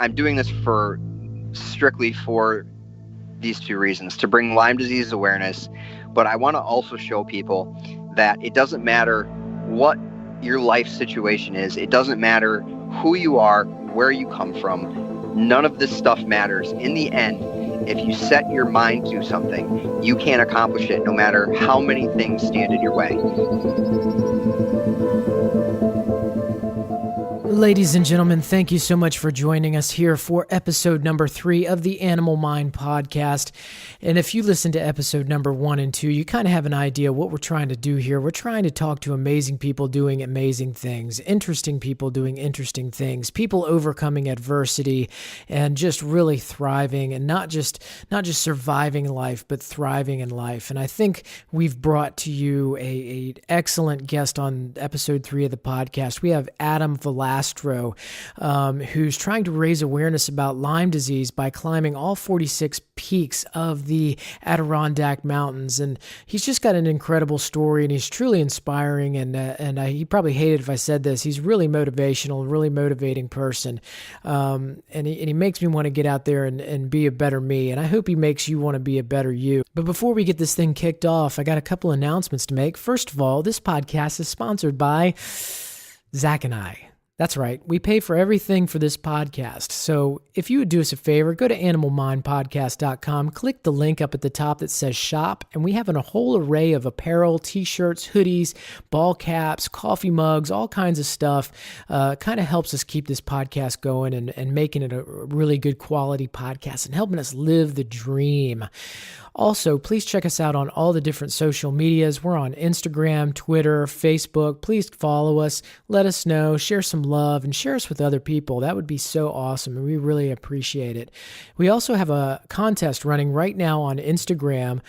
I'm doing this strictly for these two reasons: to bring Lyme disease awareness, but I want to also show people that it doesn't matter what your life situation is. It doesn't matter who you are, where you come from. None of this stuff matters. In the end, if you set your mind to something, you can accomplish it no matter how many things stand in your way. Ladies and gentlemen, thank you so much for joining us here for episode number 3 of the Animal Mind podcast. And if you listen to episode number 1 and 2, you kind of have an idea what we're trying to do here. We're trying to talk to amazing people doing amazing things, interesting people doing interesting things, people overcoming adversity and just really thriving, and not just surviving life, but thriving in life. And I think we've brought to you a excellent guest on episode 3 of the podcast. We have Adam Valastro, who's trying to raise awareness about Lyme disease by climbing all 46 peaks of the Adirondack Mountains. And he's just got an incredible story, and he's truly inspiring. And he probably hated if I said this. He's really motivational, really motivating person. And he makes me want to get out there and be a better me. And I hope he makes you want to be a better you. But before we get this thing kicked off, I got a couple announcements to make. First of all, this podcast is sponsored by Zach and I. That's right. We pay for everything for this podcast. So if you would do us a favor, go to animalmindpodcast.com, click the link up at the top that says shop, and we have a whole array of apparel, t-shirts, hoodies, ball caps, coffee mugs, all kinds of stuff. Kind of helps us keep this podcast going and making it a really good quality podcast and helping us live the dream. Also, please check us out on all the different social medias. We're on Instagram, Twitter, Facebook. Please follow us. Let us know. Share some love and share us with other people. That would be so awesome, and we really appreciate it. We also have a contest running right now on Instagram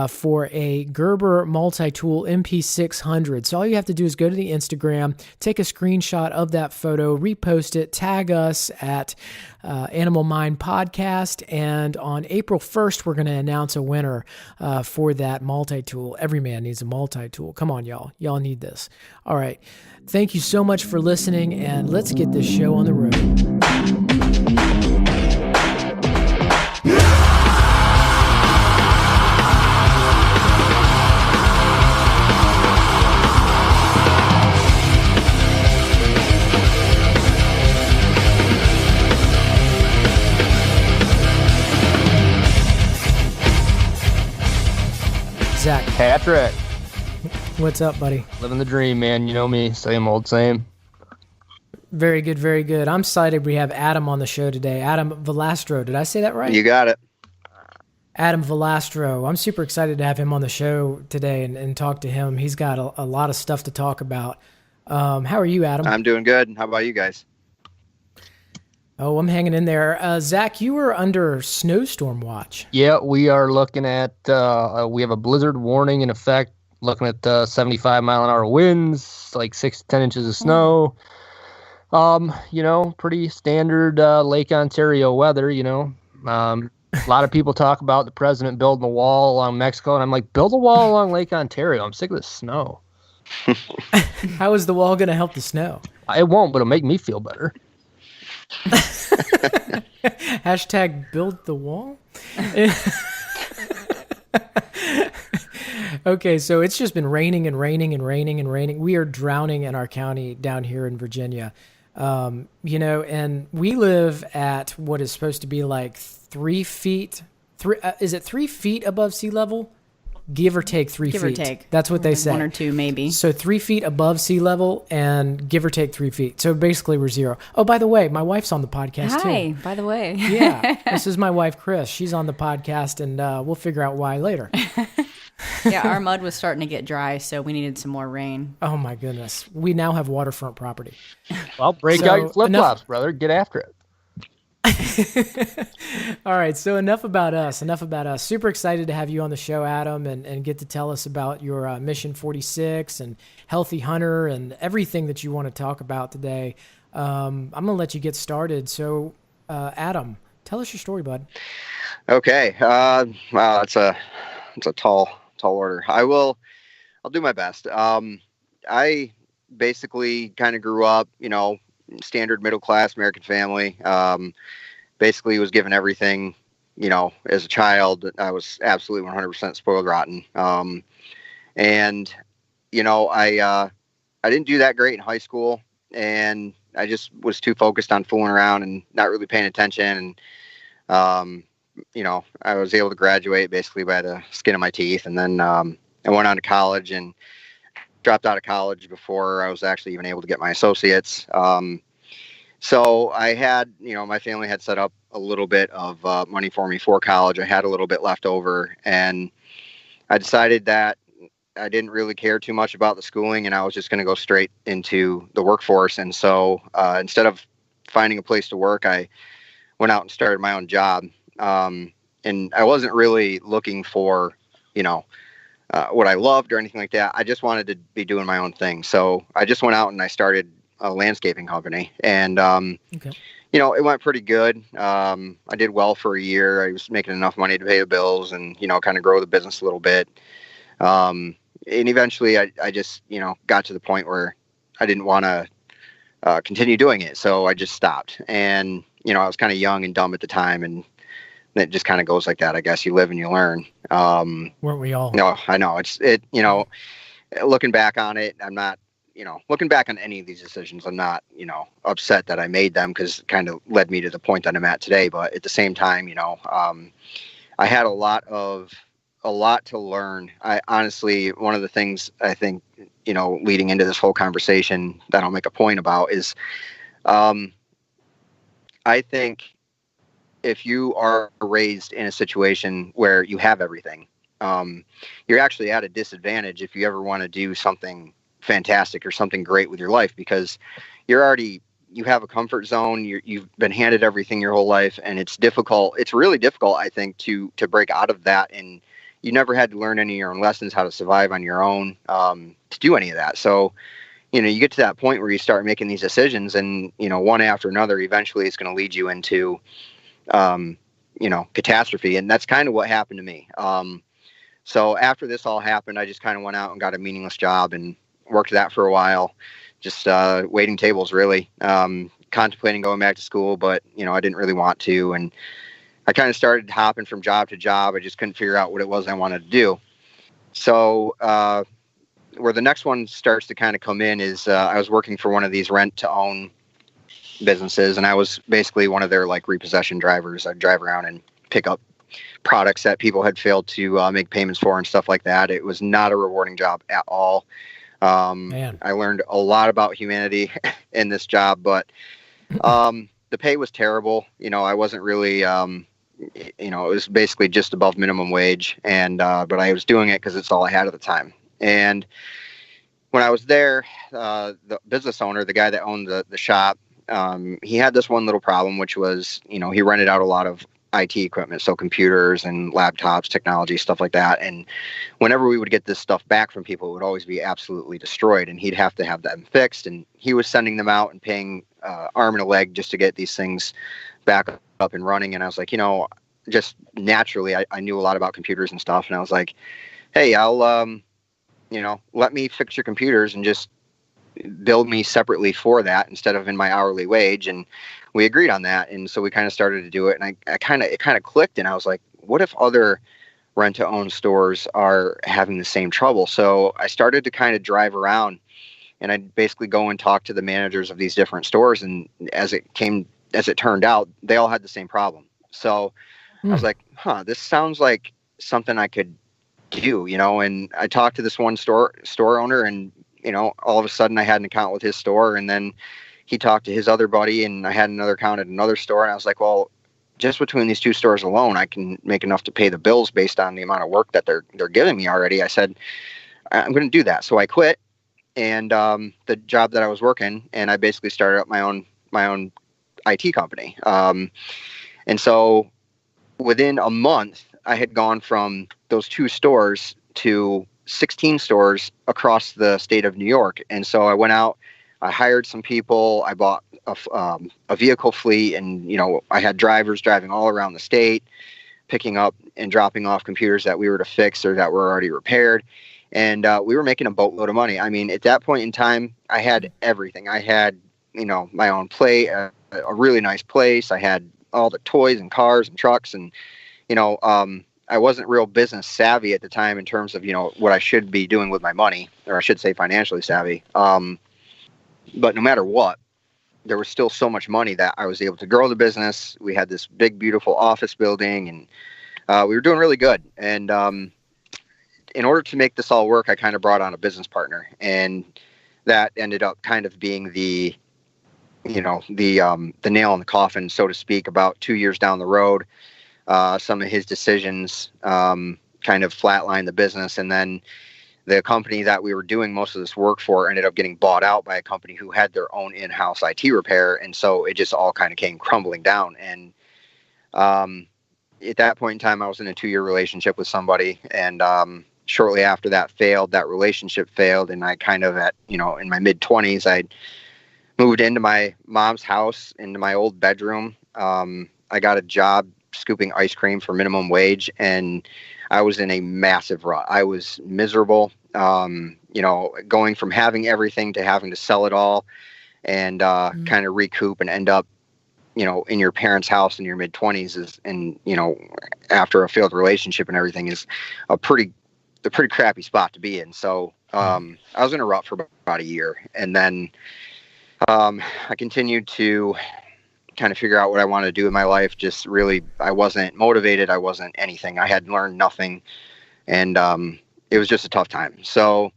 for a Gerber multi-tool MP600. So all you have to do is go to the Instagram, take a screenshot of that photo, repost it, tag us at Animal Mind Podcast, and on April 1st, we're going to announce a winner for that multi-tool. Every man needs a multi-tool. Come on, y'all. Y'all need this. All right. Thank you so much for listening, and let's get this show on the road. Zach. Patrick. What's up, buddy? Living the dream, man. You know me. Same old same. Very good, very good. I'm excited we have Adam on the show today. Adam Valastro. Did I say that right? You got it. Adam Valastro. I'm super excited to have him on the show today and talk to him. He's got a lot of stuff to talk about. How are you, Adam? I'm doing good. How about you guys? Oh, I'm hanging in there. Zach, you were under snowstorm watch. Yeah, we are looking at, we have a blizzard warning in effect, looking at 75-mile-an-hour winds, like 6 to 10 inches of snow. Pretty standard Lake Ontario weather, A lot of people talk about the president building a wall along Mexico, and I'm like, build a wall along Lake Ontario. I'm sick of this snow. How is the wall going to help the snow? It won't, but it'll make me feel better. Hashtag build the wall. Okay, so it's just been raining and raining and raining and raining. We are drowning in our county down here in Virginia. And we live at what is supposed to be like 3 feet. Is it 3 feet above sea level? Give or take 3 feet. Give or take. That's what they say. 1 or 2 maybe. So 3 feet above sea level and give or take 3 feet. So basically we're 0. Oh, by the way, my wife's on the podcast too. Hi, by the way. Yeah, this is my wife, Chris. She's on the podcast, and we'll figure out why later. Yeah, our mud was starting to get dry, so we needed some more rain. Oh my goodness. We now have waterfront property. Well, break out your flip-flops, brother. Get after it. All right, so enough about us. Super excited to have you on the show, Adam, and get to tell us about your Mission 46 and Healthy Hunter and everything that you want to talk about today. I'm going to let you get started. So, Adam, tell us your story, bud. Okay. Wow, it's a tall order. I'll do my best. I basically kind of grew up, standard middle class American family. Basically was given everything, as a child. I was absolutely 100% spoiled rotten. And, I didn't do that great in high school, and I just was too focused on fooling around and not really paying attention. And, I was able to graduate basically by the skin of my teeth. And then I went on to college and dropped out of college before I was actually even able to get my associates. So I had, my family had set up a little bit of money for me for college. I had a little bit left over, and I decided that I didn't really care too much about the schooling, and I was just going to go straight into the workforce. And so instead of finding a place to work, I went out and started my own job. And I wasn't really looking for, what I loved or anything like that. I just wanted to be doing my own thing. So I just went out and I started a landscaping company, and it went pretty good. I did well for a year. I was making enough money to pay the bills and kind of grow the business a little bit. And eventually I just got to the point where I didn't want to continue doing it, so I just stopped. And I was kind of young and dumb at the time, and it just kind of goes like that. I guess you live and you learn. Weren't we all? No, I know looking back on it, I'm not, looking back on any of these decisions, I'm not, upset that I made them, because it kind of led me to the point that I'm at today. But at the same time, I had a lot to learn. I honestly, one of the things I think, leading into this whole conversation that I'll make a point about is, I think if you are raised in a situation where you have everything, you're actually at a disadvantage if you ever want to do something fantastic or something great with your life, because you have a comfort zone. You've been handed everything your whole life, and it's difficult. It's really difficult, I think, to break out of that. And you never had to learn any of your own lessons, how to survive on your own, to do any of that. So, you get to that point where you start making these decisions, and, one after another, eventually it's going to lead you into, catastrophe. And that's kind of what happened to me. So after this all happened, I just kind of went out and got a meaningless job and worked that for a while, just waiting tables, really, contemplating going back to school, but, I didn't really want to. And I kind of started hopping from job to job. I just couldn't figure out what it was I wanted to do. So where the next one starts to kind of come in is I was working for one of these rent-to-own businesses, and I was basically one of their repossession drivers. I'd drive around and pick up products that people had failed to make payments for and stuff like that. It was not a rewarding job at all. I learned a lot about humanity in this job, but the pay was terrible. I wasn't really, it was basically just above minimum wage, and but I was doing it because it's all I had at the time. And when I was there, the business owner, the guy that owned the shop, he had this one little problem, which was, he rented out a lot of IT equipment, so computers and laptops, technology, stuff like that. And whenever we would get this stuff back from people, it would always be absolutely destroyed, and he'd have to have them fixed. And he was sending them out and paying arm and a leg just to get these things back up and running. And I was like, just naturally, I knew a lot about computers and stuff. And I was like, hey, I'll, let me fix your computers and just bill me separately for that instead of in my hourly wage. And we agreed on that. And so we kind of started to do it. And it kind of clicked. And I was like, what if other rent-to-own stores are having the same trouble? So I started to kind of drive around, and I'd basically go and talk to the managers of these different stores. And as it turned out, they all had the same problem. So I was like, this sounds like something I could do, and I talked to this one store owner, and, all of a sudden I had an account with his store, and then he talked to his other buddy, and I had another account at another store. And I was like, well, just between these two stores alone, I can make enough to pay the bills based on the amount of work that they're giving me already. I said, I'm going to do that. So I quit, and the job that I was working, and I basically started up my own IT company. And so within a month, I had gone from those two stores to 16 stores across the state of New York. And so I went out, I hired some people, I bought a vehicle fleet, and, I had drivers driving all around the state, picking up and dropping off computers that we were to fix or that were already repaired. And we were making a boatload of money. I mean, at that point in time, I had everything. I had, my own a really nice place. I had all the toys and cars and trucks, and I wasn't real business savvy at the time in terms of what I should be doing with my money, or I should say financially savvy. But no matter what, there was still so much money that I was able to grow the business. We had this big, beautiful office building, and we were doing really good. And in order to make this all work, I kind of brought on a business partner, and that ended up kind of being the nail in the coffin, so to speak. About 2 years down the road, some of his decisions kind of flatlined the business, and then the company that we were doing most of this work for ended up getting bought out by a company who had their own in-house IT repair. And so it just all kind of came crumbling down. And at that point in time, I was in a 2-year relationship with somebody. And shortly after that relationship failed. And I kind of in my mid-20s, I moved into my mom's house, into my old bedroom. I got a job scooping ice cream for minimum wage, and I was in a massive rut. I was miserable, going from having everything to having to sell it all, and kind of recoup and end up, in your parents' house in your mid-20s after a failed relationship and everything is a pretty crappy spot to be in. So I was in a rut for about a year, and then I continued to kind of figure out what I wanted to do in my life. Just really, I wasn't motivated. I wasn't anything. I had learned nothing, and it was just a tough time. So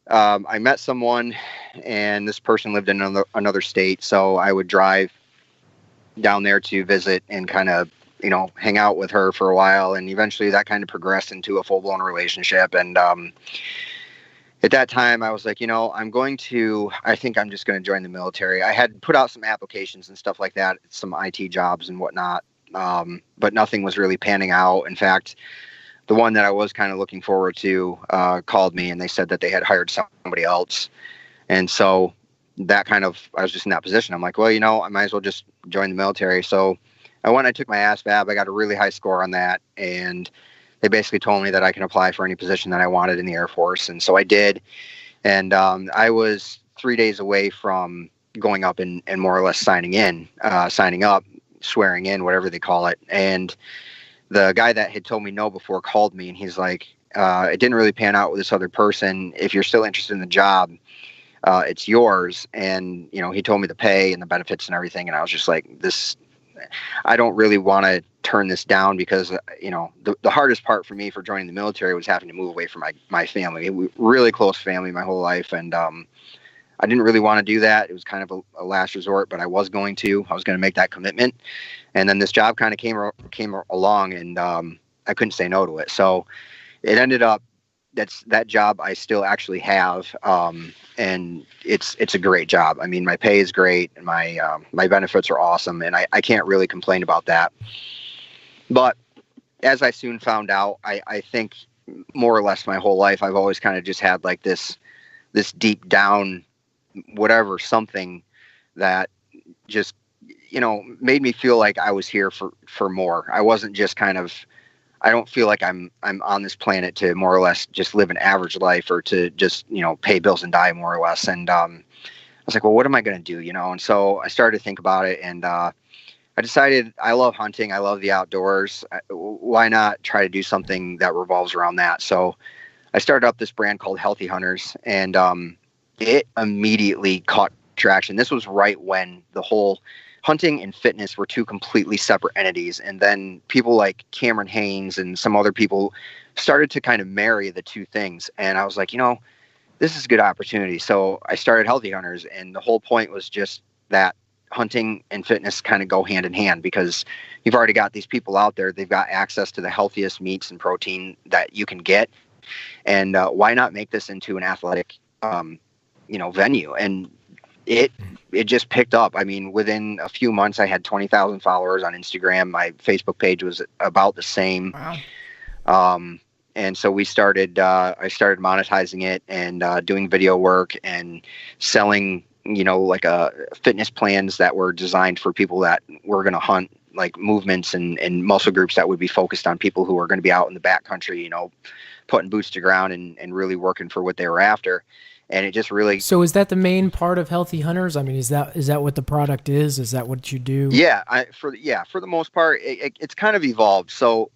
I met someone, and this person lived in another state. So I would drive down there to visit and kind of, hang out with her for a while. And eventually that kind of progressed into a full-blown relationship. And at that time, I was like, I think I'm just going to join the military. I had put out some applications and stuff like that, some IT jobs and whatnot, but nothing was really panning out. In fact, the one that I was kind of looking forward to called me, and they said that they had hired somebody else. And so I was just in that position. I'm like, well, I might as well just join the military. So I took my ASVAB. I got a really high score on that, and they basically told me that I can apply for any position that I wanted in the Air Force. And so I did. And I was 3 days away from going up and more or less signing up, swearing in, whatever they call it. And the guy that had told me no before called me, and he's like, it didn't really pan out with this other person. If you're still interested in the job, it's yours. And, he told me the pay and the benefits and everything. And I was just like, I don't really want to turn this down, because, the hardest part for me for joining the military was having to move away from my family. Really close family my whole life. And I didn't really want to do that. It was kind of a last resort, but I was going to make that commitment. And then this job kind of came along, and I couldn't say no to it. So it ended up, that job I still actually have. And it's a great job. I mean, my pay is great, and my benefits are awesome, and I can't really complain about that. But as I soon found out, I think more or less my whole life, I've always kind of just had like this deep down, something that just, made me feel like I was here for more. I wasn't just I don't feel like I'm on this planet to more or less just live an average life, or to just, pay bills and die, more or less. And I was like, well, what am I going to do? And so I started to think about it, and I decided I love hunting. I love the outdoors. Why not try to do something that revolves around that? So I started up this brand called Healthy Hunters, and it immediately caught traction. This was right when the whole hunting and fitness were two completely separate entities. And then people like Cameron Haynes and some other people started to kind of marry the two things. And I was like, this is a good opportunity. So I started Healthy Hunters, and the whole point was just that hunting and fitness kind of go hand in hand, because you've already got these people out there. They've got access to the healthiest meats and protein that you can get. And why not make this into an athletic, venue? And it just picked up. I mean, within a few months, I had 20,000 followers on Instagram. My Facebook page was about the same. Wow. And so I started monetizing it, and doing video work and selling, like fitness plans that were designed for people that were going to hunt, like movements and muscle groups that would be focused on people who are going to be out in the backcountry, putting boots to ground and really working for what they were after. And it just really. So is that the main part of Healthy Hunters? I mean, is that what the product is? Is that what you do? Yeah, for the most part, it's kind of evolved. So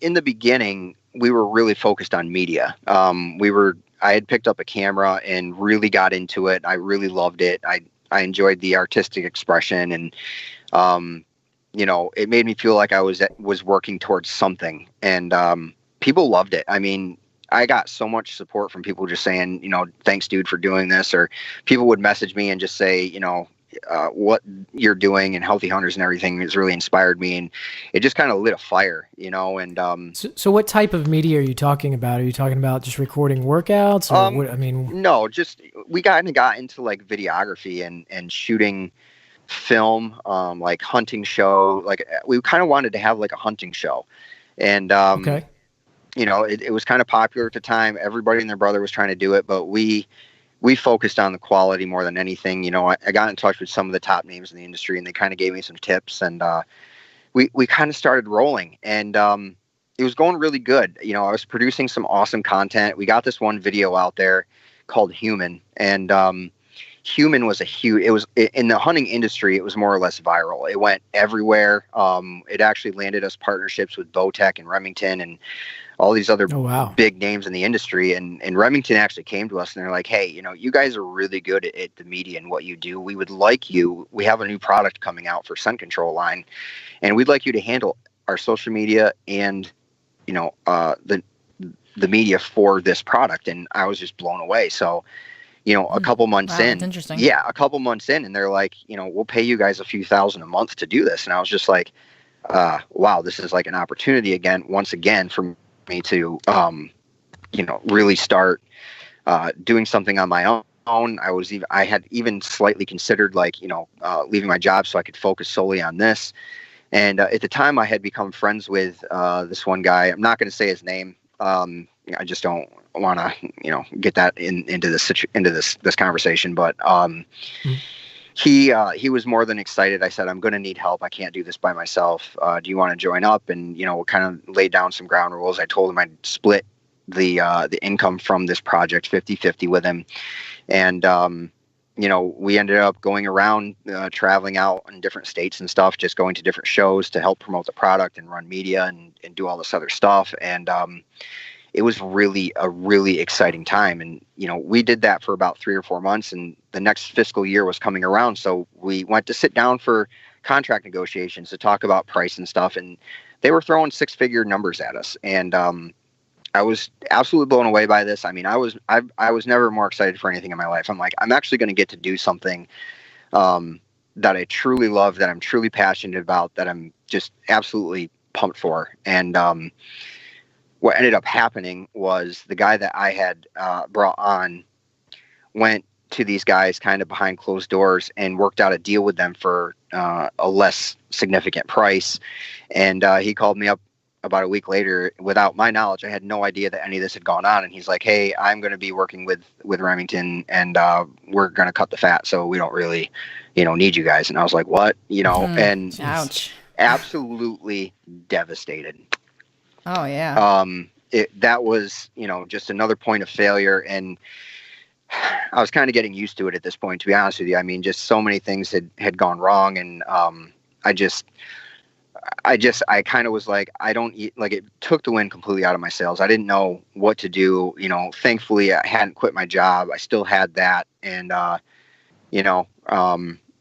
in the beginning, we were really focused on media. I had picked up a camera and really got into it. I really loved it. I enjoyed the artistic expression, and it made me feel like I was working towards something. And people loved it. I mean, I got so much support from people just saying, thanks, dude, for doing this. Or people would message me and just say, what you're doing and Healthy Hunters and everything has really inspired me. And it just kind of lit a fire, and, so what type of media are you talking about? Are you talking about just recording workouts or what? I mean, no, just, we got into like videography and shooting film, like hunting show. Like we kind of wanted to have like a hunting show, and, okay. It was kind of popular at the time. Everybody and their brother was trying to do it, but we focused on the quality more than anything. I got in touch with some of the top names in the industry, and they kind of gave me some tips, and we kind of started rolling, and it was going really good. I was producing some awesome content. We got this one video out there called Human, and Human was it was in the hunting industry. It was more or less viral. It went everywhere. It actually landed us partnerships with Bowtech and Remington and all these other big names in the industry. And Remington actually came to us and they're like, hey, you guys are really good at the media and what you do. We would like you. We have a new product coming out for Scent Control line, and we'd like you to handle our social media and, the media for this product. And I was just blown away. So, a couple months in, that's interesting. Yeah, a couple months in, and they're like, we'll pay you guys a few $1,000 a month to do this. And I was just like, wow, this is like an opportunity once again for me to, really start doing something on my own. I had even slightly considered leaving my job so I could focus solely on this. And at the time I had become friends with this one guy. I'm not going to say his name. I just don't want to, get that into this conversation. But he was more than excited. I said, I'm going to need help. I can't do this by myself. Do you want to join up? And, we kind of laid down some ground rules. I told him I'd split the income from this project 50-50 with him. And, we ended up going around, traveling out in different states and stuff, just going to different shows to help promote the product and run media and do all this other stuff. And, it was really a really exciting time. And, we did that for about 3 or 4 months, and the next fiscal year was coming around. So we went to sit down for contract negotiations to talk about price and stuff. And they were throwing 6-figure numbers at us. And, I was absolutely blown away by this. I mean, I was never more excited for anything in my life. I'm like, I'm actually going to get to do something, that I truly love, that I'm truly passionate about, that I'm just absolutely pumped for. And, what ended up happening was the guy that I had brought on went to these guys kind of behind closed doors and worked out a deal with them for a less significant price. And he called me up about a week later without my knowledge. I had no idea that any of this had gone on. And he's like, hey, I'm going to be working with Remington, and we're going to cut the fat. So we don't really, need you guys. And I was like, what? And ouch. Absolutely devastated. Oh yeah. That was, just another point of failure. And I was kind of getting used to it at this point, to be honest with you. I mean, just so many things had gone wrong. And, I kind of was like, it took the wind completely out of my sails. I didn't know what to do. Thankfully I hadn't quit my job. I still had that. And,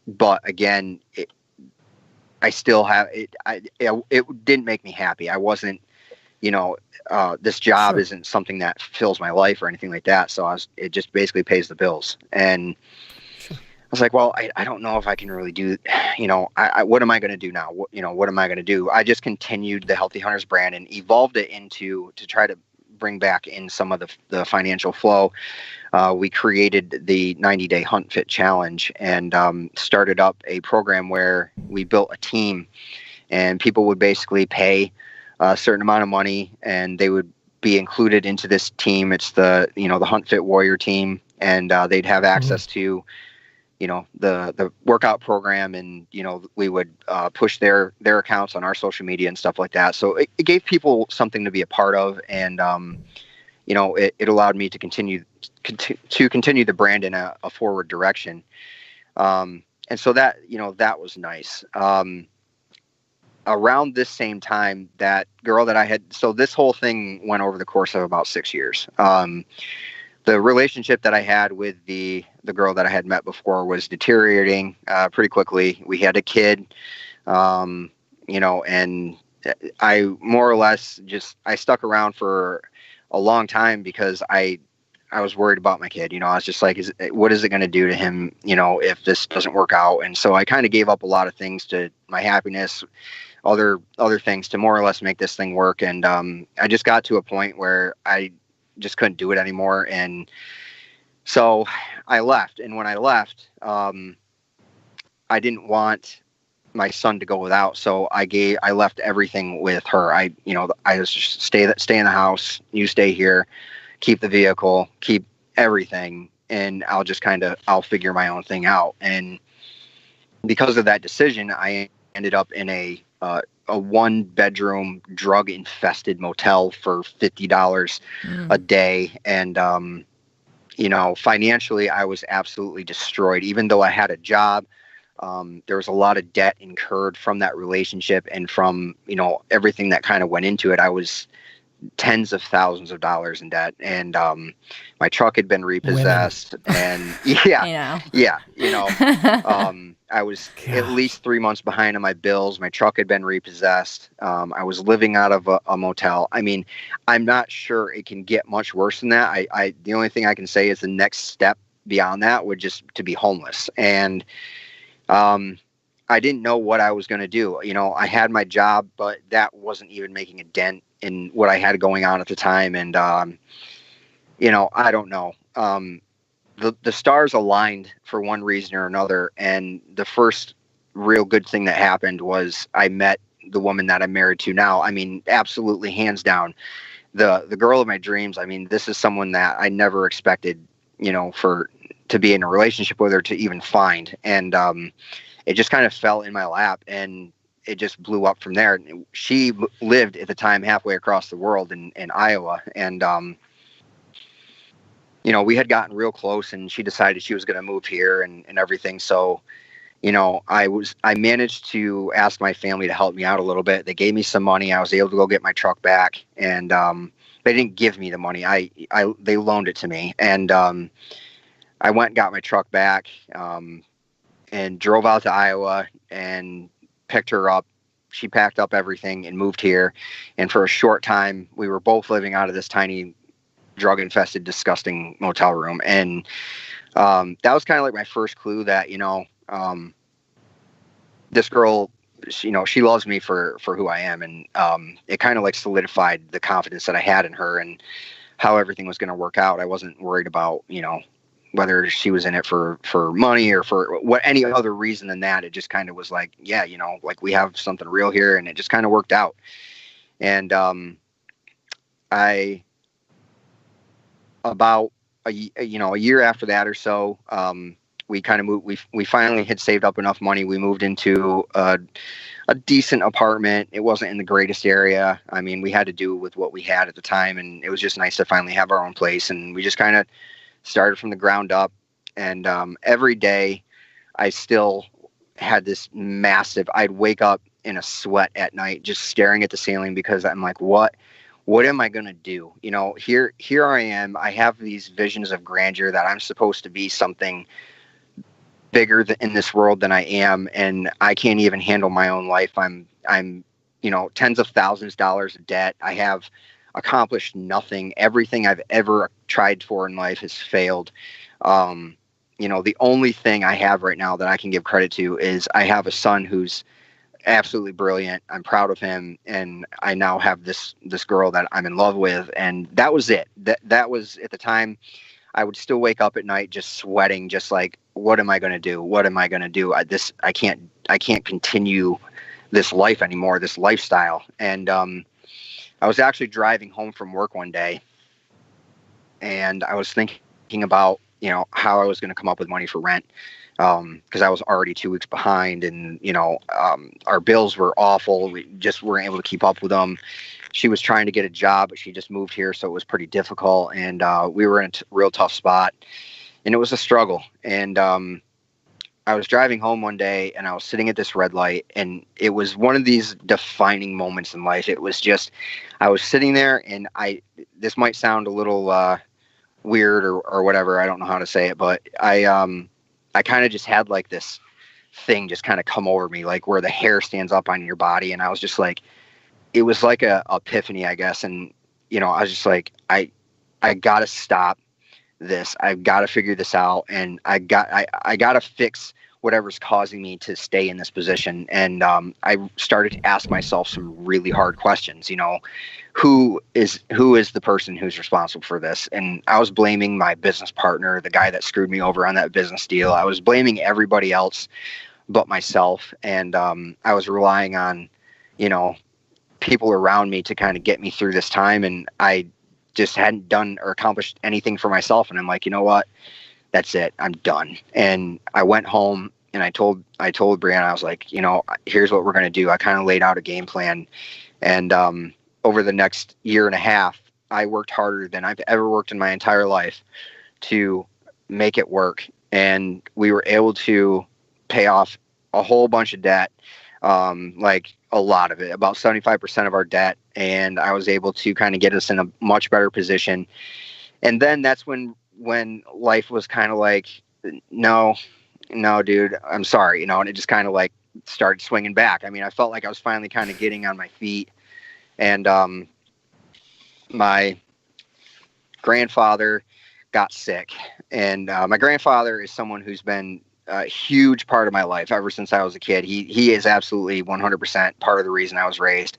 but again, I still have it. It didn't make me happy. I wasn't, this job Sure. isn't something that fills my life or anything like that. So it just basically pays the bills. And Sure. I was like, well, I don't know if I can really do, what am I going to do now? What am I going to do? I just continued the Healthy Hunters brand and evolved it to try to bring back in some of the financial flow. We created the 90-day Hunt Fit Challenge and started up a program where we built a team, and people would basically pay a certain amount of money and they would be included into this team. It's the Hunt Fit Warrior team, and they'd have access to, the workout program, and, we would push their accounts on our social media and stuff like that. So it gave people something to be a part of. And, it allowed me to continue the brand in a forward direction. And so that, that was nice. Around this same time, that girl that I had, so this whole thing went over the course of about 6 years. The relationship that I had with the girl that I had met before was deteriorating pretty quickly. We had a kid, and I more or less I stuck around for a long time because I was worried about my kid. I was just like, what is it going to do to him, if this doesn't work out? And so I kind of gave up a lot of things, to my happiness, other things, to more or less make this thing work. And I just got to a point where I just couldn't do it anymore. And so I left. And when I left, I didn't want my son to go without. So I left everything with her. I was just stay in the house, you stay here, keep the vehicle, keep everything. And I'll figure my own thing out. And because of that decision, I ended up in a 1-bedroom drug infested motel for $50 a day. And, financially I was absolutely destroyed. Even though I had a job, there was a lot of debt incurred from that relationship and from, everything that kind of went into it. I was tens of thousands of dollars in debt, and my truck had been repossessed. And I was at least 3 months behind on my bills. My truck had been repossessed. I was living out of a motel. I mean, I'm not sure it can get much worse than that. The only thing I can say is the next step beyond that would just to be homeless. And I didn't know what I was going to do. I had my job, but that wasn't even making a dent in what I had going on at the time. And, I don't know. The stars aligned for one reason or another. And the first real good thing that happened was I met the woman that I'm married to now. I mean, absolutely, hands down, the girl of my dreams. I mean, this is someone that I never expected, to be in a relationship with, or to even find. And, it just kind of fell in my lap, and it just blew up from there. She lived at the time halfway across the world in Iowa. And, we had gotten real close, and she decided she was going to move here and everything. So, I managed to ask my family to help me out a little bit. They gave me some money. I was able to go get my truck back, and, they didn't give me the money. They loaned it to me. And, I went and got my truck back, and drove out to Iowa and picked her up. She packed up everything and moved here. And for a short time, we were both living out of this tiny drug-infested, disgusting motel room. And that was kind of like my first clue that, this girl, she loves me for who I am. And it kind of like solidified the confidence that I had in her and how everything was going to work out. I wasn't worried about, whether she was in it for money or for any other reason than that. It just kind of was like, yeah, like we have something real here, and it just kind of worked out. And about a year after that or so, we kind of moved. We finally had saved up enough money. We moved into a decent apartment. It wasn't in the greatest area. I mean, we had to do with what we had at the time, and it was just nice to finally have our own place. And we just kind of started from the ground up. And every day I still had this massive, I'd wake up in a sweat at night just staring at the ceiling, because I'm like, what am I going to do? Here I am. I have these visions of grandeur that I'm supposed to be something bigger in this world than I am. And I can't even handle my own life. I'm tens of thousands of dollars of debt. I have accomplished nothing. Everything I've ever tried for in life has failed. The only thing I have right now that I can give credit to is I have a son who's absolutely brilliant. I'm proud of him. And I now have this girl that I'm in love with. And that was it. That was, at the time, I would still wake up at night just sweating, just like, what am I going to do? What am I going to do? I can't continue this life anymore, this lifestyle. And, I was actually driving home from work one day, and I was thinking about how I was going to come up with money for rent. Because I was already 2 weeks behind, and our bills were awful. We just weren't able to keep up with them. She was trying to get a job, but she just moved here, so it was pretty difficult. And we were in a real tough spot, and it was a struggle. And I was driving home one day, and I was sitting at this red light, and it was one of these defining moments in life. It was just, I was sitting there, and this might sound a little weird or whatever. I don't know how to say it, but I kind of just had like this thing just kind of come over me, like where the hair stands up on your body. And I was just like, it was like a epiphany, I guess. And, I was just like, I got to stop this. I've got to figure this out. And I got to fix whatever's causing me to stay in this position. And I started to ask myself some really hard questions, who is the person who's responsible for this? And I was blaming my business partner, the guy that screwed me over on that business deal. I was blaming everybody else but myself. And I was relying on, people around me to kind of get me through this time. And I just hadn't done or accomplished anything for myself. And I'm like, you know what? That's it. I'm done. And I went home and I told Brianna, I was like, here's what we're going to do. I kind of laid out a game plan. And over the next year and a half, I worked harder than I've ever worked in my entire life to make it work. And we were able to pay off a whole bunch of debt, like a lot of it, about 75% of our debt. And I was able to kind of get us in a much better position. And then that's when life was kind of like, no, dude, I'm sorry, and it just kind of like started swinging back. I mean, I felt like I was finally kind of getting on my feet. And my grandfather got sick. And my grandfather is someone who's been a huge part of my life ever since I was a kid. He is absolutely 100% part of the reason I was raised.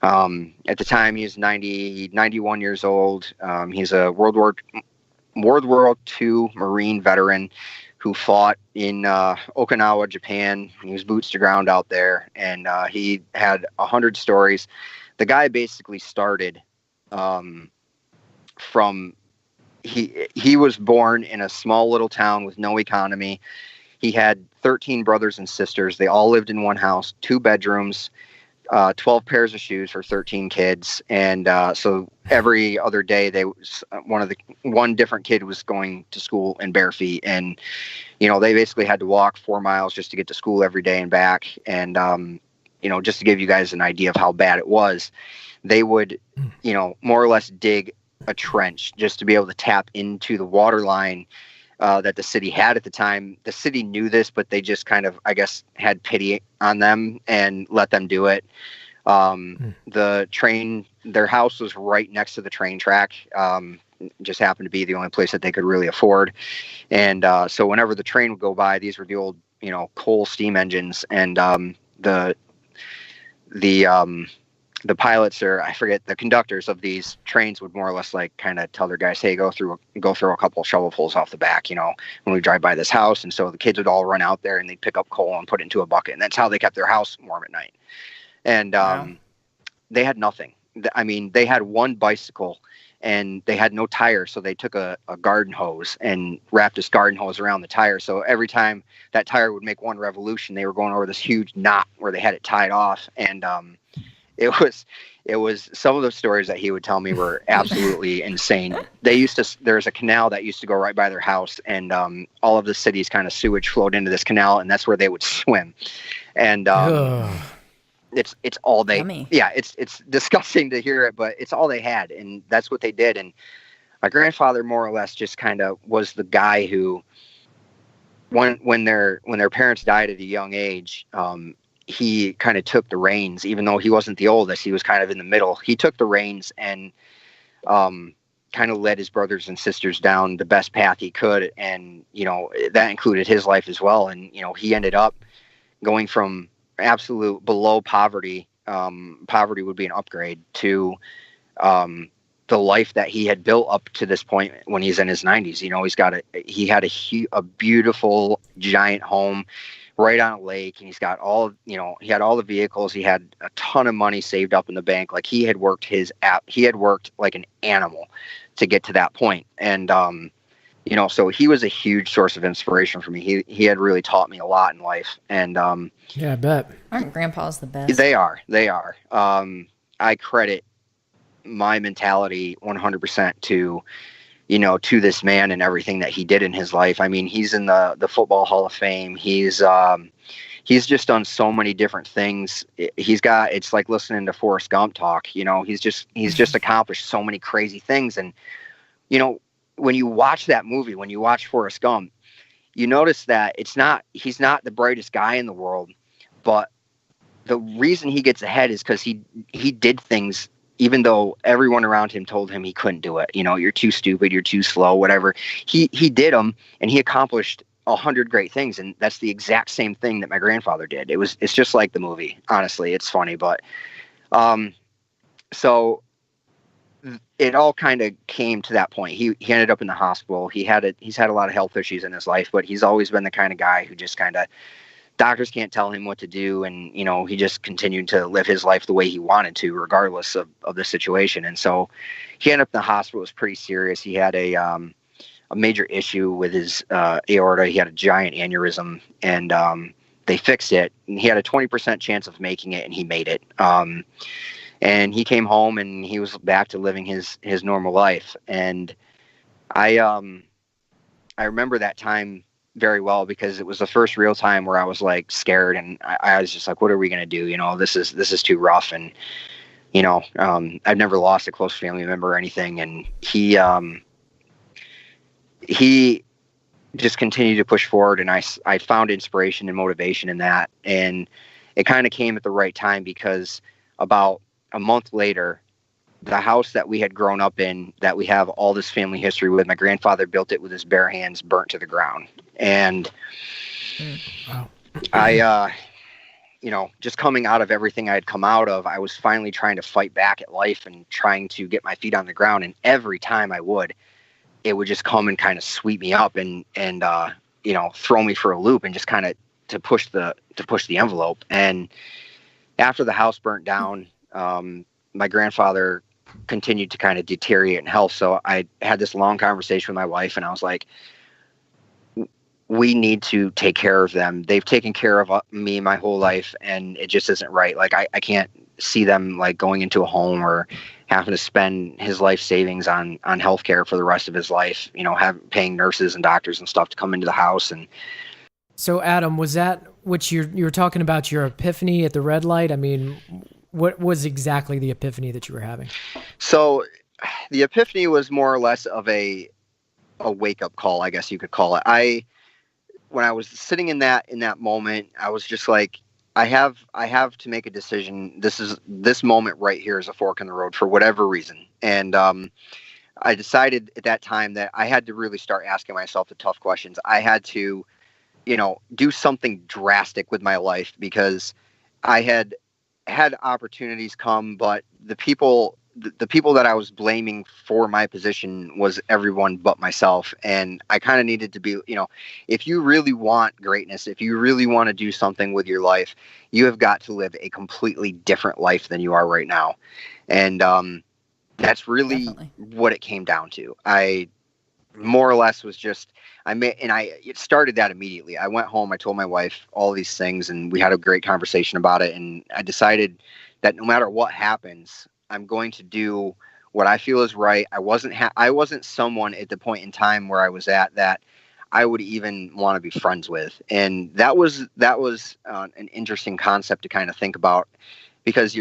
At the time, he was 91 years old. He's a World War II Marine veteran who fought in Okinawa, Japan. He was boots to ground out there, and he had 100 stories. The guy basically started from he was born in a small little town with no economy. He had 13 brothers and sisters. They all lived in one house, 2 bedrooms, 12 pairs of shoes for 13 kids. And so every other day, one different kid was going to school in bare feet. And, they basically had to walk 4 miles just to get to school every day and back. And, just to give you guys an idea of how bad it was, they would, more or less dig a trench just to be able to tap into the water line that the city had at the time. The city knew this, but they just kind of, I guess, had pity on them and let them do it. The train, their house was right next to the train track. Just happened to be the only place that they could really afford. And so whenever the train would go by, these were the old, coal steam engines, and the pilots, or I forget, the conductors of these trains would more or less like kind of tell their guys, hey, go throw a couple of shovelfuls off the back, when we drive by this house. And so the kids would all run out there and they'd pick up coal and put it into a bucket. And that's how they kept their house warm at night. And they had nothing. I mean, they had one bicycle and they had no tire. So they took a garden hose and wrapped this garden hose around the tire. So every time that tire would make one revolution, they were going over this huge knot where they had it tied off. And it was some of the stories that he would tell me were absolutely insane. There's a canal that used to go right by their house, and all of the city's kind of sewage flowed into this canal, and that's where they would swim. And it's all they, Yummy. Yeah, it's disgusting to hear it, but it's all they had, and that's what they did. And my grandfather more or less just kind of was the guy who, when their parents died at a young age, he kind of took the reins. Even though he wasn't the oldest, he was kind of in the middle. He took the reins and kind of led his brothers and sisters down the best path he could. And, that included his life as well. And, he ended up going from absolute below poverty. Poverty would be an upgrade to the life that he had built up to this point when he's in his 90s. He had a beautiful giant home right on a lake, and he's got he had all the vehicles. He had a ton of money saved up in the bank. Like he had worked like an animal to get to that point. And So he was a huge source of inspiration for me. He had really taught me a lot in life. And yeah, I bet. Aren't grandpas the best? They are. I credit my mentality 100% to this man and everything that he did in his life. I mean, he's in the Football Hall of Fame. He's just done so many different things. It's like listening to Forrest Gump talk. He's just accomplished so many crazy things. And when you watch that movie, when you watch Forrest Gump, you notice that he's not the brightest guy in the world, but the reason he gets ahead is because he did things even though everyone around him told him he couldn't do it. You're too stupid, you're too slow, whatever. He did them, and he accomplished 100 great things, and that's the exact same thing that my grandfather did. It's just like the movie. Honestly, it's funny, but so it all kind of came to that point. He ended up in the hospital. He's had a lot of health issues in his life, but he's always been the kind of guy who just kind of, doctors can't tell him what to do. And, he just continued to live his life the way he wanted to, regardless of the situation. And so he ended up in the hospital. It was pretty serious. He had a major issue with his aorta. He had a giant aneurysm, and they fixed it. And he had a 20% chance of making it, and he made it. And he came home, and he was back to living his normal life. And I remember that time very well, because it was the first real time where I was like scared, and I was just like, what are we going to do? This is too rough. And, I've never lost a close family member or anything. And he just continued to push forward. And I found inspiration and motivation in that. And it kind of came at the right time, because about a month later, the house that we had grown up in, that we have all this family history with, my grandfather built it with his bare hands, burnt to the ground. And wow. I, just coming out of everything I had come out of, I was finally trying to fight back at life and trying to get my feet on the ground. And every time I would, it would just come and kind of sweep me up and throw me for a loop, and just kind of to push the envelope. And after the house burnt down, my grandfather continued to kind of deteriorate in health. So I had this long conversation with my wife, and I was like, we need to take care of them. They've taken care of me my whole life, and it just isn't right. Like, I can't see them like going into a home or having to spend his life savings on healthcare for the rest of his life, paying nurses and doctors and stuff to come into the house. And so, Adam, was that what you were talking about, your epiphany at the red light? I mean, what was exactly the epiphany that you were having? So the epiphany was more or less of a wake-up call, I guess you could call it. When I was sitting in that moment, I was just like, I have to make a decision. This moment right here is a fork in the road for whatever reason. And I decided at that time that I had to really start asking myself the tough questions. I had to, do something drastic with my life, because I had opportunities come, but the people that I was blaming for my position was everyone but myself. And I kind of needed to be, if you really want greatness, if you really want to do something with your life, you have got to live a completely different life than you are right now. And that's really Definitely what it came down to. I more or less was just, it started that immediately. I went home, I told my wife all these things, and we had a great conversation about it. And I decided that no matter what happens, I'm going to do what I feel is right. I wasn't someone at the point in time where I was at that I would even want to be friends with. And that was an interesting concept to kind of think about, because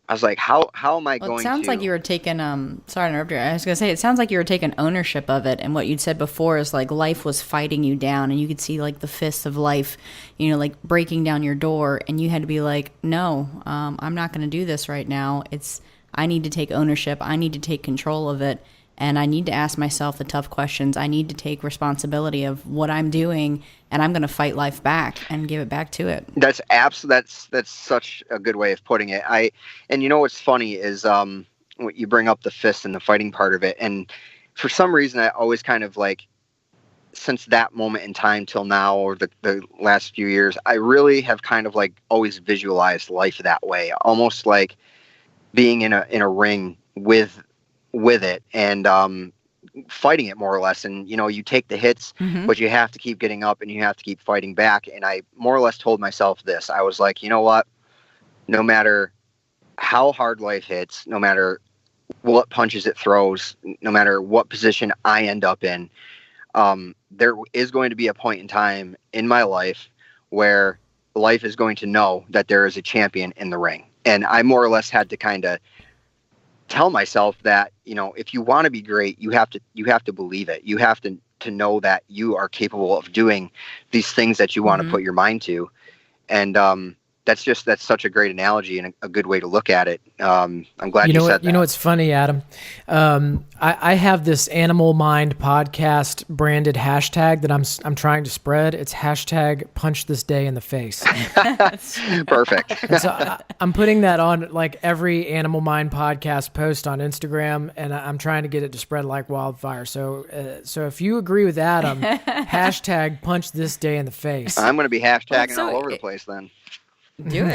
I was like, how am I going to... It sounds like you were taking, sorry to interrupt you. I was going to say, it sounds like you were taking ownership of it. And what you'd said before is like life was fighting you down, and you could see like the fists of life, like breaking down your door. And you had to be like, no, I'm not going to do this right now. I need to take ownership. I need to take control of it. And I need to ask myself the tough questions. I need to take responsibility of what I'm doing, and I'm going to fight life back and give it back to it. That's such a good way of putting it. And what's funny is what you bring up, the fists and the fighting part of it. And for some reason, I always kind of like, since that moment in time till now, or the last few years, I really have kind of like always visualized life that way, almost like being in a ring with it, and fighting it more or less. And, you take the hits, but you have to keep getting up and you have to keep fighting back. And I more or less told myself this. I was like, you know what? No matter how hard life hits, no matter what punches it throws, no matter what position I end up in, there is going to be a point in time in my life where life is going to know that there is a champion in the ring. And I more or less had to kind of tell myself that, if you want to be great, you have to believe it. You have to know that you are capable of doing these things that you want to put your mind to. And, that's such a great analogy and a good way to look at it. I'm glad you said that. You know what's funny, Adam? I have this Animal Mind podcast branded hashtag that I'm trying to spread. It's hashtag punch this day in the face. Perfect. And so I'm putting that on like every Animal Mind podcast post on Instagram, and I'm trying to get it to spread like wildfire. So if you agree with Adam, hashtag punch this day in the face. I'm going to be hashtagging all over the place then. Do it.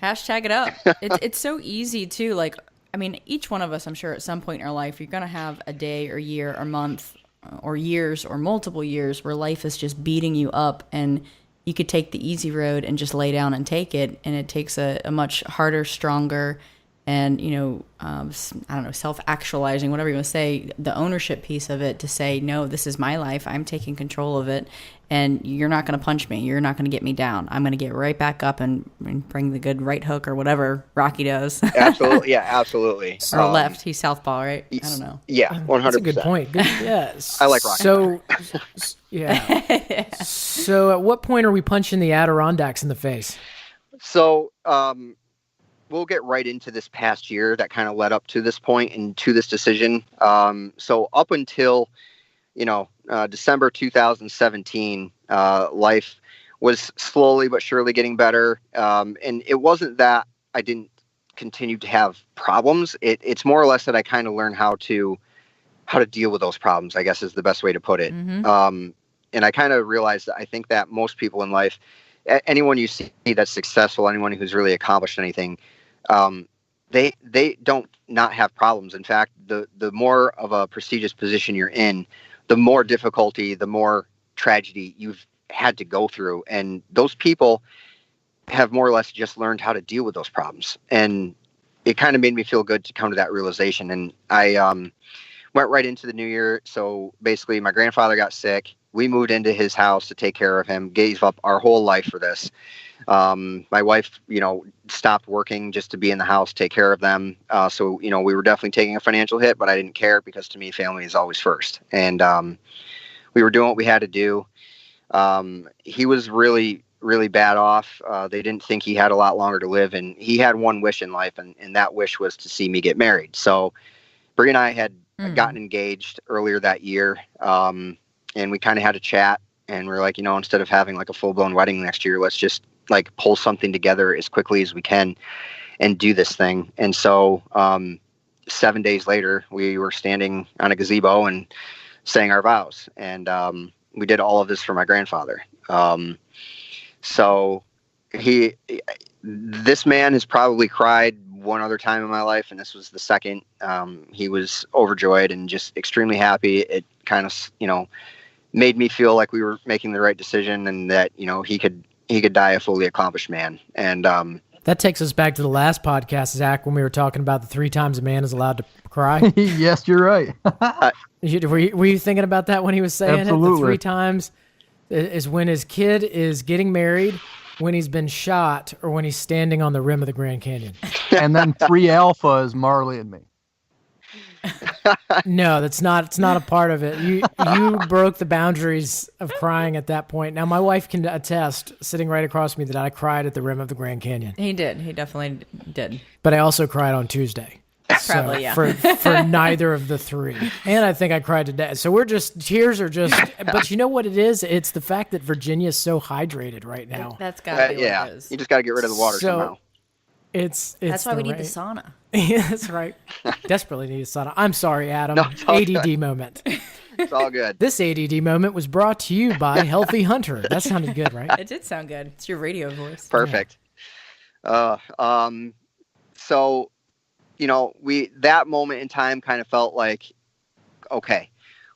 Hashtag it up. It's so easy too. Like, I mean, each one of us, I'm sure at some point in our life, you're going to have a day or year or month or years or multiple years where life is just beating you up, and you could take the easy road and just lay down and take it. And it takes a much harder, stronger, and, I don't know, self-actualizing, whatever you want to say, the ownership piece of it, to say, no, this is my life. I'm taking control of it. And you're not going to punch me. You're not going to get me down. I'm going to get right back up and bring the good right hook or whatever Rocky does. Absolutely. Yeah, absolutely. Or left. He's southpaw, right? I don't know. Yeah, 100%. That's a good point. Yes. I like Rocky. So, yeah. So at what point are we punching the Adirondacks in the face? So, we'll get right into this past year that kind of led up to this point and to this decision. So up until, December 2017, life was slowly but surely getting better. And it wasn't that I didn't continue to have problems. It's more or less that I kind of learned how to deal with those problems, I guess is the best way to put it. And I kind of realized that I think that most people in life, anyone you see that's successful, anyone who's really accomplished anything, they don't not have problems. In fact, the more of a prestigious position you're in, the more difficulty, the more tragedy you've had to go through. And those people have more or less just learned how to deal with those problems. And it kind of made me feel good to come to that realization. And I went right into the new year. So basically my grandfather got sick. We moved into his house to take care of him, gave up our whole life for this. My wife, stopped working just to be in the house, take care of them. So, we were definitely taking a financial hit, but I didn't care because to me, family is always first. And we were doing what we had to do. He was really, really bad off. They didn't think he had a lot longer to live. And he had one wish in life, and that wish was to see me get married. So Brie and I had gotten engaged earlier that year. And we kind of had a chat, and we're like, instead of having like a full-blown wedding next year, let's just like pull something together as quickly as we can and do this thing. And so 7 days later, we were standing on a gazebo and saying our vows. And we did all of this for my grandfather. So this man has probably cried one other time in my life, and this was the second. He was overjoyed and just extremely happy. It kind of, made me feel like we were making the right decision, and that, he could die a fully accomplished man. And that takes us back to the last podcast, Zach, when we were talking about the 3 times a man is allowed to cry. Yes, you're right. Were you thinking about that when he was saying Absolutely. it? The 3 times is when his kid is getting married, when he's been shot, or when he's standing on the rim of the Grand Canyon. And then 3 alpha is Marley and me. No, it's not a part of it. You broke the boundaries of crying at that point. Now, my wife can attest, sitting right across from me, that I cried at the rim of the Grand Canyon. He did. He definitely did. But I also cried on Tuesday. Probably, yeah. For neither of the 3. And I think I cried today. So tears are just, but you know what it is? It's the fact that Virginia is so hydrated right now. That's got to be what it is. You just got to get rid of the water somehow. That's why we need the sauna. Yeah, that's right. Desperately need a sauna. I'm sorry, Adam. No, ADD good. Moment. It's all good. This ADD moment was brought to you by Healthy Hunter. That sounded good, right? It did sound good. It's your radio voice. Perfect. Yeah. So, that moment in time kind of felt like, okay,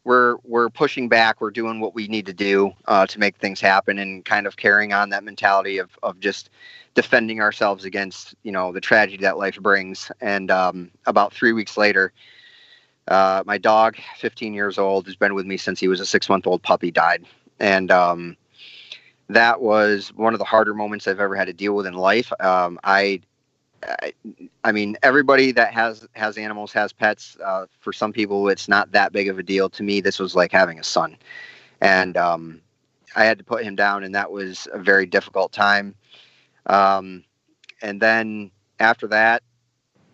we're pushing back. We're doing what we need to do to make things happen, and kind of carrying on that mentality of just defending ourselves against, the tragedy that life brings. And about 3 weeks later, my dog, 15 years old, has been with me since he was a 6-month-old puppy, died. And that was one of the harder moments I've ever had to deal with in life. I mean, everybody that has animals, has pets. For some people, it's not that big of a deal. To me, this was like having a son. And I had to put him down, and that was a very difficult time. And then after that,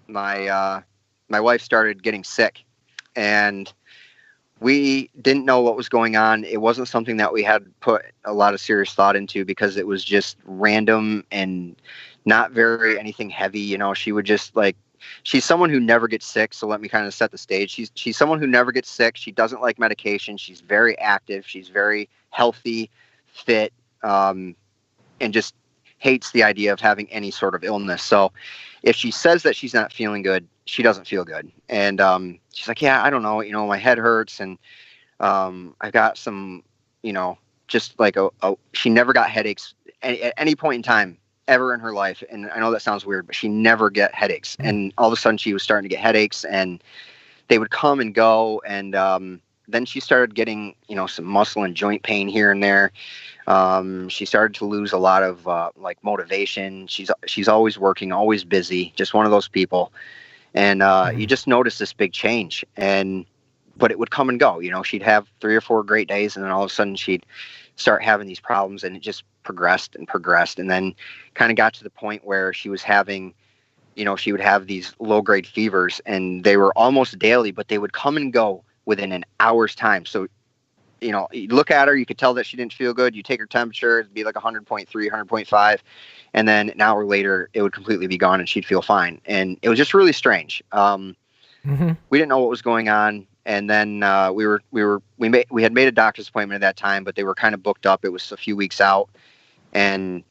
my wife started getting sick, and we didn't know what was going on. It wasn't something that we had put a lot of serious thought into, because it was just random and not very anything heavy. She would just she's someone who never gets sick. So let me kind of set the stage. She's someone who never gets sick. She doesn't like medication. She's very active. She's very healthy, fit, and just hates the idea of having any sort of illness. So if she says that she's not feeling good, she doesn't feel good. And she's like, yeah, I don't know, my head hurts, and I've got some, just like she never got headaches at any point in time ever in her life. And I know that sounds weird, but she never get headaches. And all of a sudden she was starting to get headaches, and they would come and go. And then she started getting, some muscle and joint pain here and there. She started to lose a lot of motivation. She's always working, always busy, just one of those people. And you just notice this big change. But it would come and go. She'd have 3 or 4 great days, and then all of a sudden she'd start having these problems, and it just progressed, and then kind of got to the point where she was having, she would have these low-grade fevers, and they were almost daily, but they would come and go within an hour's time. So, you look at her, you could tell that she didn't feel good. You take her temperature, it'd be like 100.3, 100.5. And then an hour later, it would completely be gone, and she'd feel fine. And it was just really strange. We didn't know what was going on. And then we had made a doctor's appointment at that time, but they were kind of booked up. It was a few weeks out, and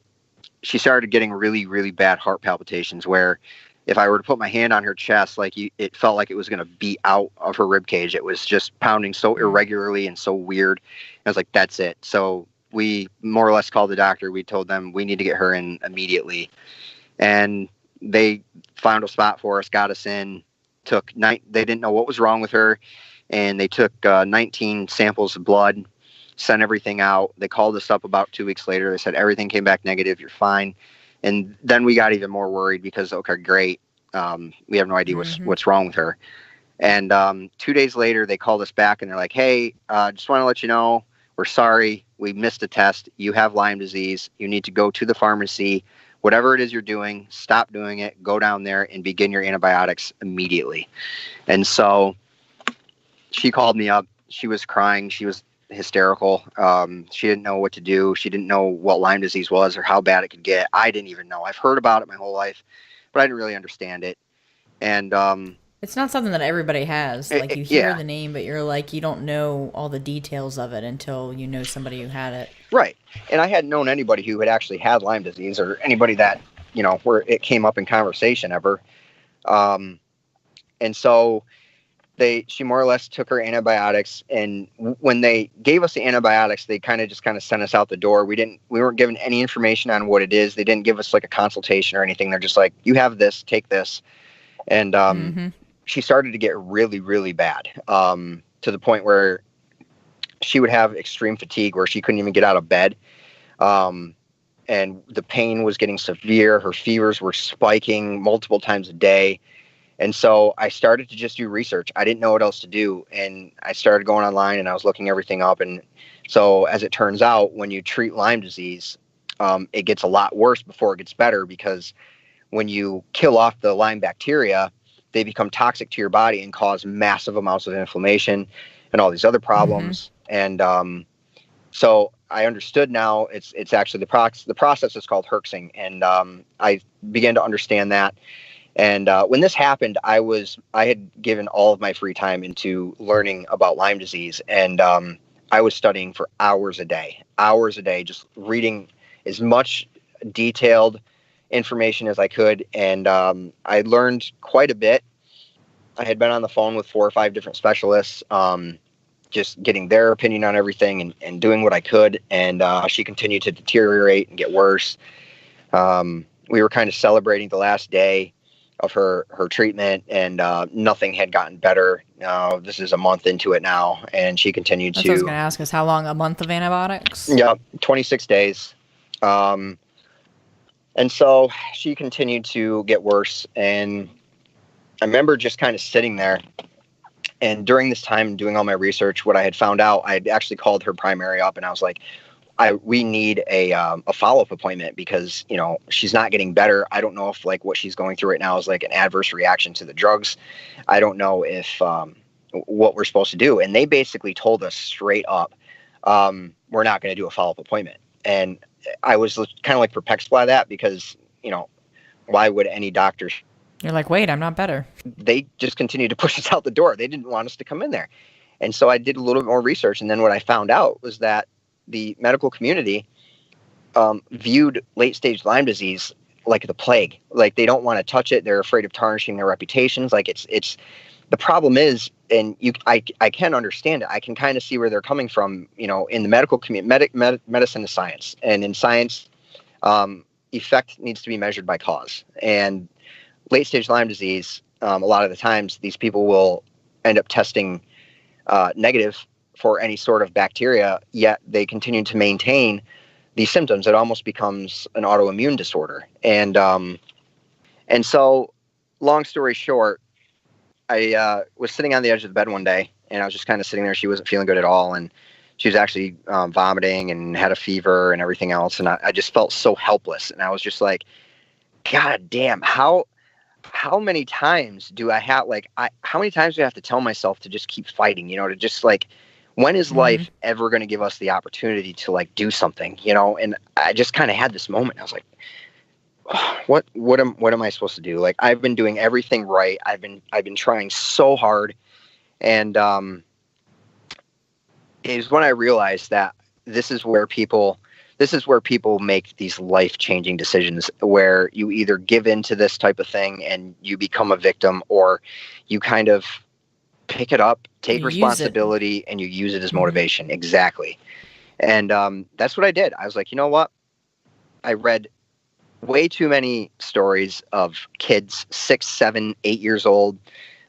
she started getting really, really bad heart palpitations, where if I were to put my hand on her chest, it felt like it was going to beat out of her rib cage. It was just pounding so irregularly and so weird. I was like, that's it. So we more or less called the doctor. We told them we need to get her in immediately, and they found a spot for us, got us in. They didn't know what was wrong with her, and they took 19 samples of blood, sent everything out. They called us up about 2 weeks later. They said everything came back negative. You're fine. And then we got even more worried, because okay, great, we have no idea what's wrong with her. And 2 days later, they called us back, and they're like, hey, just want to let you know, we're sorry, we missed a test. You have Lyme disease. You need to go to the pharmacy. Whatever it is you're doing, stop doing it, go down there and begin your antibiotics immediately. And so she called me up. She was crying. She was hysterical. She didn't know what to do. She didn't know what Lyme disease was or how bad it could get. I didn't even know. I've heard about it my whole life, but I didn't really understand it. And it's not something that everybody has. Like, you hear the name, but you're like, you don't know all the details of it until you know somebody who had it. Right. And I hadn't known anybody who had actually had Lyme disease, or anybody that, where it came up in conversation ever. And so she more or less took her antibiotics, and when they gave us the antibiotics, they kind of sent us out the door. We weren't given any information on what it is. They didn't give us like a consultation or anything. They're just like, you have this, take this. And she started to get really, really bad, to the point where she would have extreme fatigue, where she couldn't even get out of bed. And the pain was getting severe. Her fevers were spiking multiple times a day. And so I started to just do research. I didn't know what else to do. And I started going online, and I was looking everything up. And so as it turns out, when you treat Lyme disease, it gets a lot worse before it gets better, because when you kill off the Lyme bacteria, they become toxic to your body and cause massive amounts of inflammation and all these other problems. And so I understood now it's actually the process is called herxing. And I began to understand that. And when this happened, I had given all of my free time into learning about Lyme disease. And I was studying for hours a day, just reading as much detailed information as I could. And I learned quite a bit. I had been on the phone with 4 or 5 different specialists. just getting their opinion on everything and doing what I could. And she continued to deteriorate and get worse. We were kind of celebrating the last day of her treatment, and nothing had gotten better. This is a month into it now, and she continued That's to. what I was going to ask, is how long? A month of antibiotics? Yeah, 26 days. And so she continued to get worse. And I remember just kind of sitting there. And during this time, doing all my research, what I had found out, I had actually called her primary up, and I was like, we need a follow-up appointment, because, you know, she's not getting better. I don't know if like what she's going through right now is like an adverse reaction to the drugs. I don't know if what we're supposed to do. And they basically told us straight up, we're not going to do a follow-up appointment. And I was kind of like perplexed by that, because, you know, why would any doctor? You're like, wait, I'm not better. They just continued to push us out the door. They didn't want us to come in there. And so I did a little bit more research. And then what I found out was that the medical community viewed late-stage Lyme disease like the plague. Like, they don't want to touch it. They're afraid of tarnishing their reputations. Like, it's the problem is, and I can understand it. I can kind of see where they're coming from. You know, in the medical community, medicine is science, and in science, effect needs to be measured by cause. And late-stage Lyme disease, a lot of the times, these people will end up testing negative for any sort of bacteria, yet they continue to maintain these symptoms. It almost becomes an autoimmune disorder. And so, long story short, I was sitting on the edge of the bed one day, and I was just kind of sitting there. She wasn't feeling good at all, and she was actually vomiting and had a fever and everything else. And I just felt so helpless. And I was just like, God damn, how many times do I have, how many times do I have to tell myself to just keep fighting, you know, to just like, when is life ever going to give us the opportunity to like do something, you know? And I just kind of had this moment. I was like, oh, what am I supposed to do? Like, I've been doing everything right. I've been trying so hard. And it was when I realized that this is where people make these life-changing decisions, where you either give in to this type of thing and you become a victim, or you kind of pick it up, take responsibility, and you use it as motivation. Exactly. And that's what I did. I was like, you know what? I read way too many stories of kids, 6, 7, 8 years old,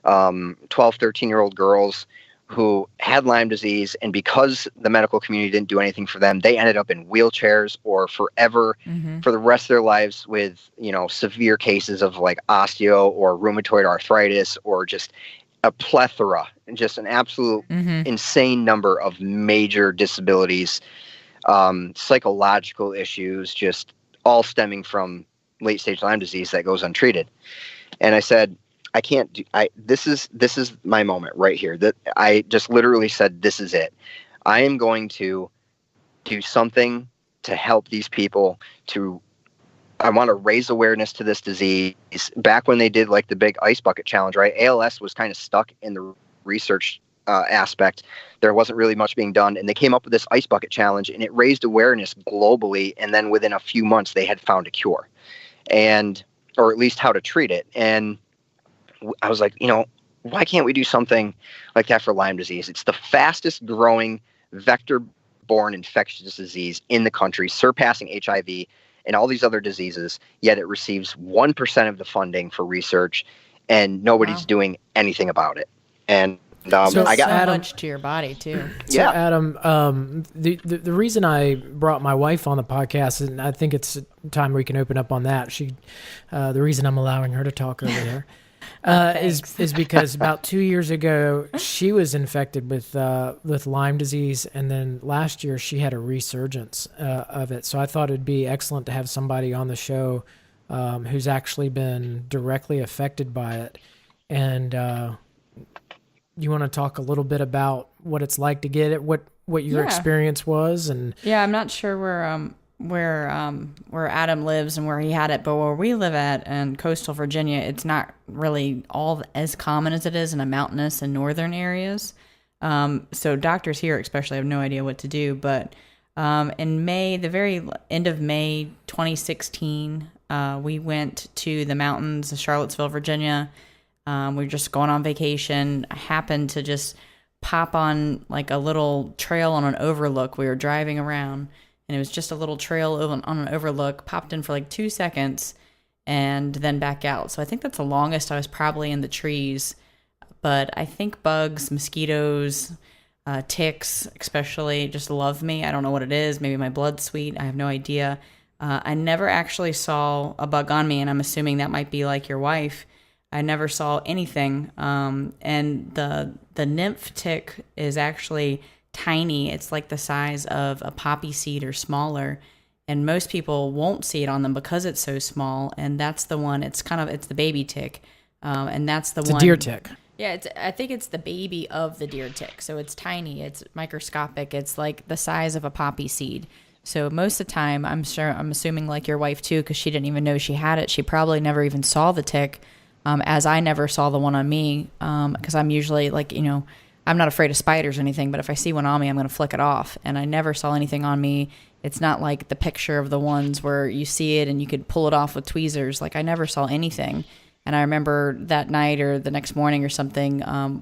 12, 13-year-old girls who had Lyme disease, and because the medical community didn't do anything for them, they ended up in wheelchairs or forever for the rest of their lives with, you know, severe cases of like osteo or rheumatoid arthritis, or just a plethora, and just an absolute insane number of major disabilities, psychological issues, just all stemming from late stage Lyme disease that goes untreated. And I said, I can't do, this is my moment right here. That I just literally said, this is it. I am going to do something to help these people. I want to raise awareness to this disease. Back when they did like the big ice bucket challenge, right? ALS was kind of stuck in the research aspect. There wasn't really much being done. And they came up with this ice bucket challenge, and it raised awareness globally. And then within a few months, they had found a cure, or at least how to treat it. And I was like, you know, why can't we do something like that for Lyme disease? It's the fastest growing vector-borne infectious disease in the country, surpassing HIV and all these other diseases, yet it receives 1% of the funding for research, and nobody's doing anything about it. And so I got so much to your body too. So Adam, the reason I brought my wife on the podcast, and I think it's time we can open up on that. The reason I'm allowing her to talk over there is because about 2 years ago she was infected with Lyme disease, and then last year she had a resurgence of it. So I thought it'd be excellent to have somebody on the show who's actually been directly affected by it. And you want to talk a little bit about what it's like to get it, what your experience was? And I'm not sure where Adam lives and where he had it, but where we live at in coastal Virginia, it's not really all as common as it is in the mountainous and northern areas. So doctors here especially have no idea what to do. But in May, the very end of May 2016, we went to the mountains of Charlottesville, Virginia. We were just going on vacation. I happened to just pop on like a little trail on an overlook. We were driving around, and it was just a little trail on an overlook, popped in for like 2 seconds and then back out. So I think that's the longest I was probably in the trees. But I think bugs, mosquitoes, ticks especially just love me. I don't know what it is. Maybe my blood's sweet. I have no idea. I never actually saw a bug on me, and I'm assuming that might be like your wife. I never saw anything. And the nymph tick is actually tiny. It's like the size of a poppy seed or smaller. And most people won't see it on them because it's so small. And that's the one, it's the baby tick. And that's the one. It's a deer tick. Yeah, I think it's the baby of the deer tick. So it's tiny, it's microscopic. It's like the size of a poppy seed. So most of the time, I'm assuming like your wife too, because she didn't even know she had it. She probably never even saw the tick. As I never saw the one on me, because I'm usually like, I'm not afraid of spiders or anything, but if I see one on me, I'm going to flick it off. And I never saw anything on me. It's not like the picture of the ones where you see it and you could pull it off with tweezers. Like I never saw anything. And I remember that night or the next morning or something,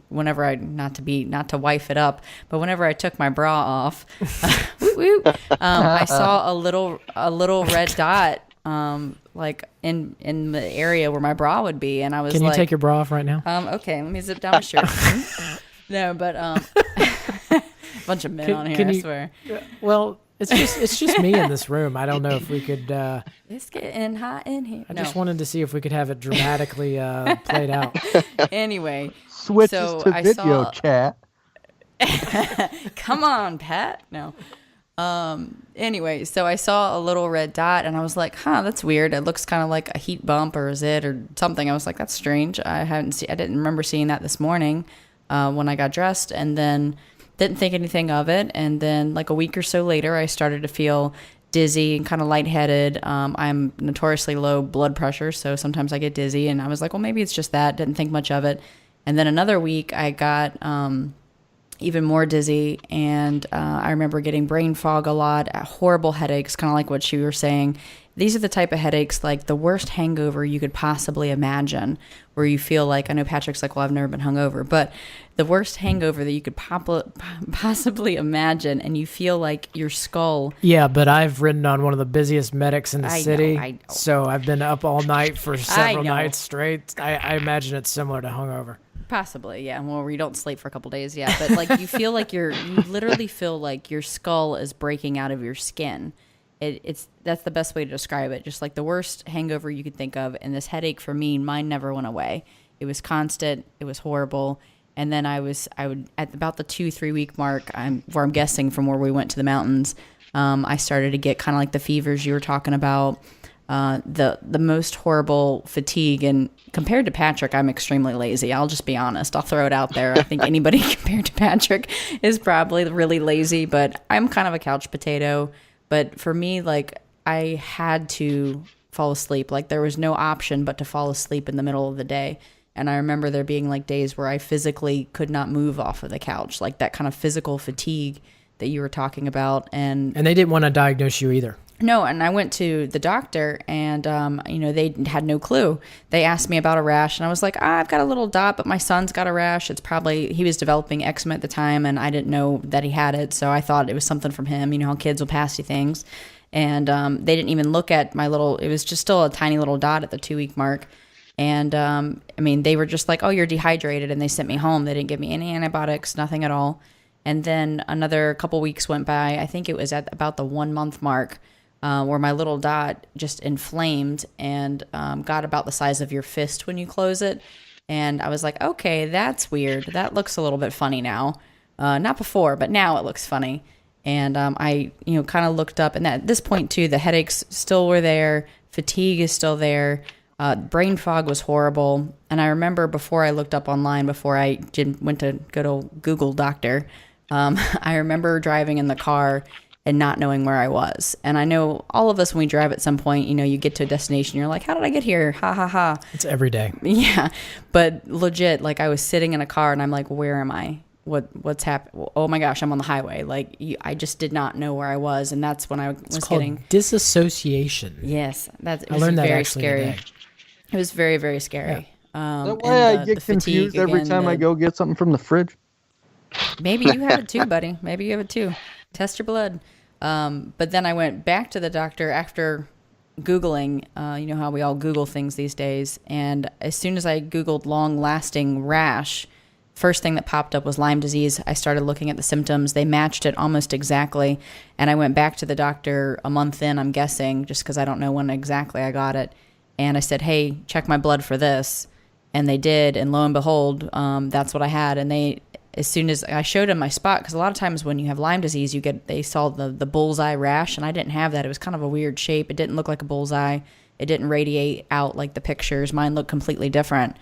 whenever not to wife it up, but whenever I took my bra off, I saw a little red dot. Like in the area where my bra would be, and I was Can you take your bra off right now? Okay, let me zip down my shirt. No, but bunch of men on here, I swear. Well, it's just me in this room. I don't know if we could. It's getting hot in here. I just wanted to see if we could have it dramatically played out. Anyway, switches to video chat. Come on, Pat. No. Anyway, so I saw a little red dot and I was like, that's weird. It looks kind of like a heat bump or a zit or something. I was like, that's strange. I didn't remember seeing that this morning, when I got dressed, and then didn't think anything of it. And then like a week or so later, I started to feel dizzy and kind of lightheaded. I'm notoriously low blood pressure, so sometimes I get dizzy, and I was like, well, maybe it's just that. Didn't think much of it. And then another week I got, even more dizzy, and I remember getting brain fog a lot, horrible headaches, kind of like what you were saying. These are the type of headaches, like the worst hangover you could possibly imagine, where you feel like, I know Patrick's like, well, I've never been hungover, but the worst hangover that you could possibly imagine, and you feel like your skull. Yeah, but I've ridden on one of the busiest medics in the city, I know. So I've been up all night for several nights straight. I imagine it's similar to hungover. Possibly, yeah. Well, you don't sleep for a couple days, yeah. But like you feel like you literally feel like your skull is breaking out of your skin. That's the best way to describe it. Just like the worst hangover you could think of. And this headache for me, mine never went away. It was constant. It was horrible. And then I would at about the 2-3 week mark, where I'm guessing from where we went to the mountains, I started to get kind of like the fevers you were talking about. The most horrible fatigue, and compared to Patrick, I'm extremely lazy. I'll just be honest. I'll throw it out there. I think anybody compared to Patrick is probably really lazy, but I'm kind of a couch potato. But for me, like, I had to fall asleep. Like, there was no option but to fall asleep in the middle of the day. And I remember there being like days where I physically could not move off of the couch, like that kind of physical fatigue that you were talking about. And they didn't want to diagnose you either. No, and I went to the doctor, and they had no clue. They asked me about a rash, and I was like, I've got a little dot, but my son's got a rash. He was developing eczema at the time, and I didn't know that he had it, so I thought it was something from him. You know how kids will pass you things. And they didn't even look at my it was just still a tiny little dot at the 2 week mark. And they were just like, oh, you're dehydrated, and they sent me home. They didn't give me any antibiotics, nothing at all. And then another couple weeks went by. I think it was at about the 1 month mark, where my little dot just inflamed and got about the size of your fist when you close it. And I was like, okay, that's weird. That looks a little bit funny now. Not before, but now it looks funny. And I kind of looked up, and at this point too, the headaches still were there. Fatigue is still there. Brain fog was horrible. And I remember before I looked up online, before I went to go to Google Doctor, I remember driving in the car and not knowing where I was. And I know all of us, when we drive at some point, you get to a destination, you're like, how did I get here? Ha ha ha. It's every day. Yeah. But legit, like I was sitting in a car and I'm like, where am I? What's happening? Oh my gosh, I'm on the highway. Like I just did not know where I was. And that's when I was getting disassociation. Yes. It was learned that very actually scary. today. It was very, very scary. Yeah. That's why I get confused every time I go get something from the fridge. Maybe you have it too, buddy. Maybe you have it too. Test your blood. But then I went back to the doctor after Googling. You know how we all Google things these days. And as soon as I Googled long-lasting rash, first thing that popped up was Lyme disease. I started looking at the symptoms. They matched it almost exactly. And I went back to the doctor a month in, I'm guessing, just because I don't know when exactly I got it. And I said, hey, check my blood for this. And they did. And lo and behold, that's what I had. And as soon as I showed them my spot, because a lot of times when you have Lyme disease, they saw the bullseye rash, and I didn't have that. It was kind of a weird shape. It didn't look like a bullseye. It didn't radiate out like the pictures. Mine looked completely different.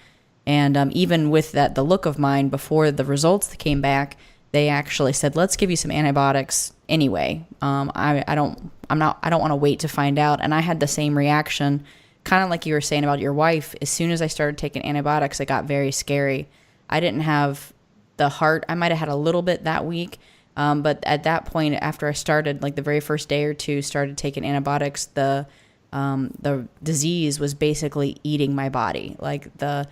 And even with the look of mine, before the results came back, they actually said, let's give you some antibiotics anyway. I don't want to wait to find out. And I had the same reaction, kind of like you were saying about your wife. As soon as I started taking antibiotics, it got very scary. I didn't have the heart. I might have had a little bit that week. But at that point, after I started, like the very first day or two, started taking antibiotics, the disease was basically eating my body. Like the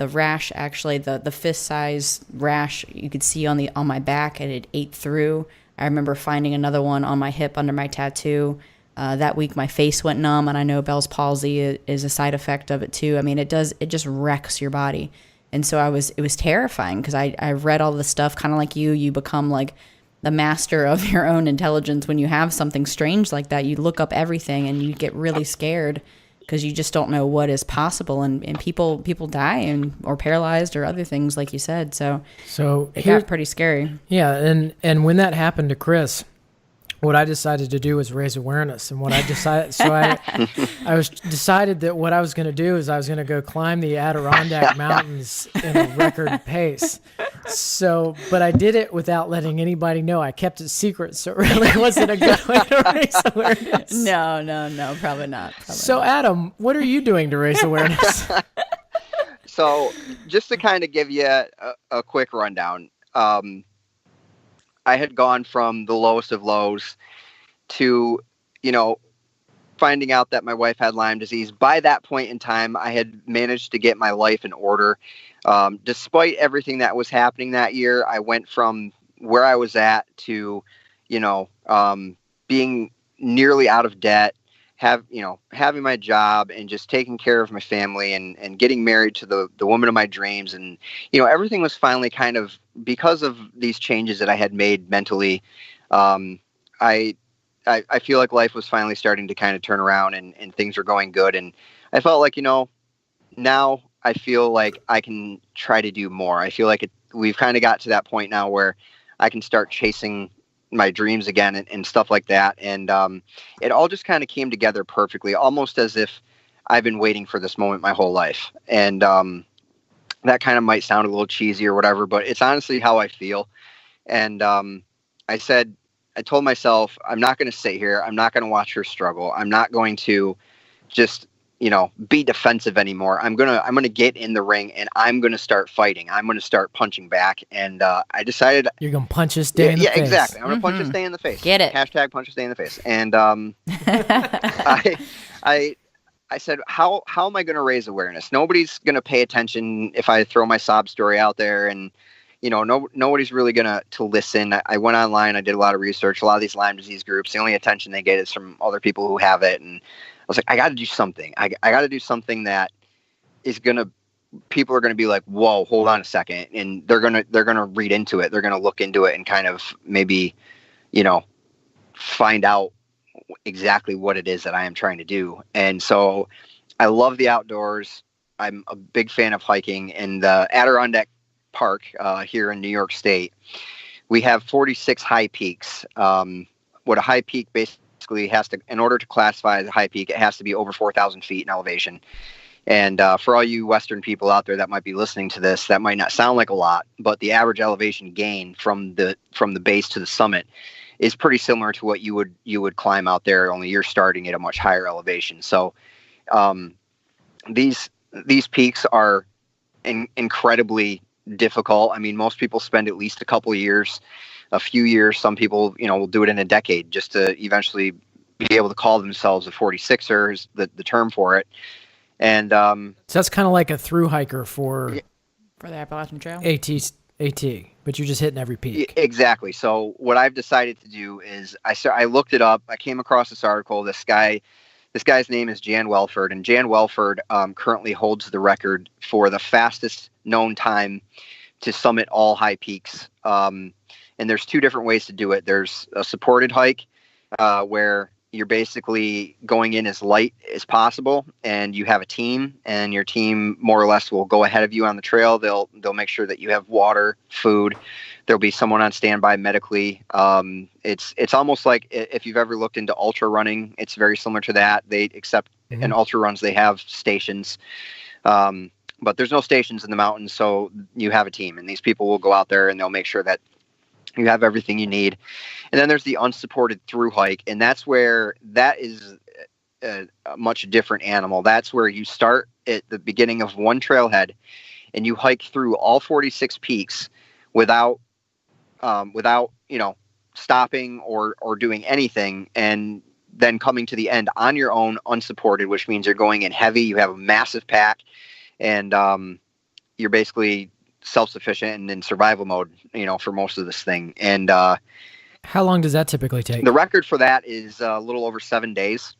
rash, actually, the fist size rash you could see on my back, and it ate through. I remember finding another one on my hip under my tattoo. That week my face went numb, and I know Bell's palsy is a side effect of it too. I mean, it just wrecks your body. And so it was terrifying, because I read all this stuff, kind of like you become like the master of your own intelligence. When you have something strange like that, you look up everything and you get really scared, because you just don't know what is possible, and people die or paralyzed or other things, like you said. So it got pretty scary. Yeah, and when that happened to Chris, what I decided to do was raise awareness. And what I decided, decided that what I was going to do is I was going to go climb the Adirondack Mountains in a record pace. But I did it without letting anybody know. I kept it secret, so it really wasn't a good way to raise awareness. No, probably not. So, Adam, what are you doing to raise awareness? So, just to kind of give you a quick rundown, I had gone from the lowest of lows to, finding out that my wife had Lyme disease. By that point in time, I had managed to get my life in order. Despite everything that was happening that year, I went from where I was at to, being nearly out of debt, having my job and just taking care of my family and getting married to the woman of my dreams. And, everything was finally kind of, because of these changes that I had made mentally, I feel like life was finally starting to kind of turn around and things were going good. And I felt like, now I feel like I can try to do more. I feel like we've kind of got to that point now where I can start chasing my dreams again and stuff like that. And it all just kind of came together perfectly, almost as if I've been waiting for this moment my whole life. And that kind of might sound a little cheesy or whatever, but it's honestly how I feel. And I told myself, I'm not going to sit here. I'm not going to watch her struggle. I'm not going to just, be defensive anymore. I'm going to get in the ring, and I'm going to start fighting. I'm going to start punching back. And I decided, you're going to punch this day in the face. Yeah, exactly. I'm going to punch this day in the face. Get it. Hashtag punch this day in the face. And I said, how am I going to raise awareness? Nobody's going to pay attention if I throw my sob story out there, and nobody's really going to listen. I went online. I did a lot of research. A lot of these Lyme disease groups, the only attention they get is from other people who have it. And I was like, I got to do something. I got to do something that is people are going to be like, whoa, hold on a second. And they're going to read into it. They're going to look into it and kind of maybe, find out exactly what it is that I am trying to do. And so I love the outdoors. I'm a big fan of hiking. In the Adirondack Park here in New York State, we have 46 high peaks. What a high peak basically has to, in order to classify as a high peak, it has to be over 4,000 feet in elevation. And for all you Western people out there that might be listening to this, that might not sound like a lot, but the average elevation gain from the base to the summit is pretty similar to what you would climb out there, only you're starting at a much higher elevation. So these peaks are incredibly difficult. I mean, most people spend at least a few years. Some people, will do it in a decade just to eventually be able to call themselves a 46er, is the term for it. And so that's kind of like a through hiker for the Appalachian Trail. AT, but you're just hitting every peak. Exactly. So what I've decided to do is I looked it up. I came across this article. This guy's name is Jan Welford, and Jan Welford currently holds the record for the fastest known time to summit all high peaks. And there's two different ways to do it. There's a supported hike where you're basically going in as light as possible, and you have a team, and your team more or less will go ahead of you on the trail. They'll make sure that you have water, food. There'll be someone on standby medically. It's almost like if you've ever looked into ultra running, it's very similar to that. Except in ultra runs, they have stations. But there's no stations in the mountains, so you have a team, and these people will go out there and they'll make sure that you have everything you need. And then there's the unsupported through hike, and that is a much different animal. That's where you start at the beginning of one trailhead, and you hike through all 46 peaks without stopping or doing anything, and then coming to the end on your own, unsupported, which means you're going in heavy. You have a massive pack, and you're basically self-sufficient and in survival mode, for most of this thing. And how long does that typically take? The record for that is a little over 7 days.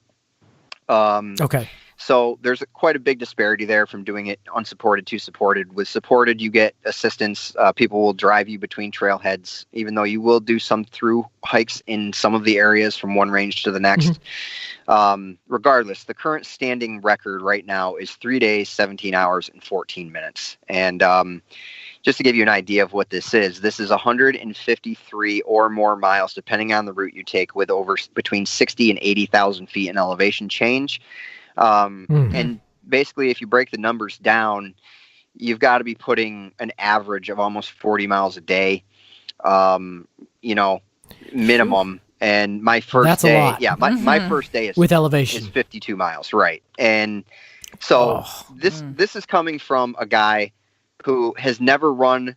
Okay. So there's quite a big disparity there from doing it unsupported to supported. With supported, you get assistance. People will drive you between trailheads, even though you will do some through hikes in some of the areas from one range to the next. Regardless, the current standing record right now is 3 days, 17 hours, and 14 minutes. And just to give you an idea of what this is 153 or more miles, depending on the route you take, with between 60 and 80,000 feet in elevation change. And basically, if you break the numbers down, you've got to be putting an average of almost 40 miles a day, minimum. And my first That's day, a lot. my first day is with elevation is 52 miles. Right. And so this is coming from a guy who has never run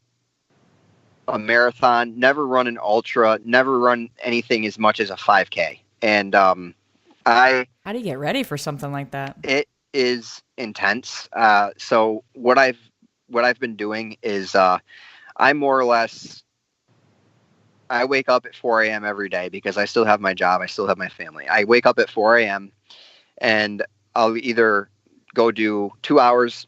a marathon, never run an ultra, never run anything as much as a 5K. And, how do you get ready for something like that? It is intense. So what I've been doing is I more or less I wake up at 4 a.m. every day because I still have my job. I still have my family. I wake up at 4 a.m. and I'll either go do 2 hours.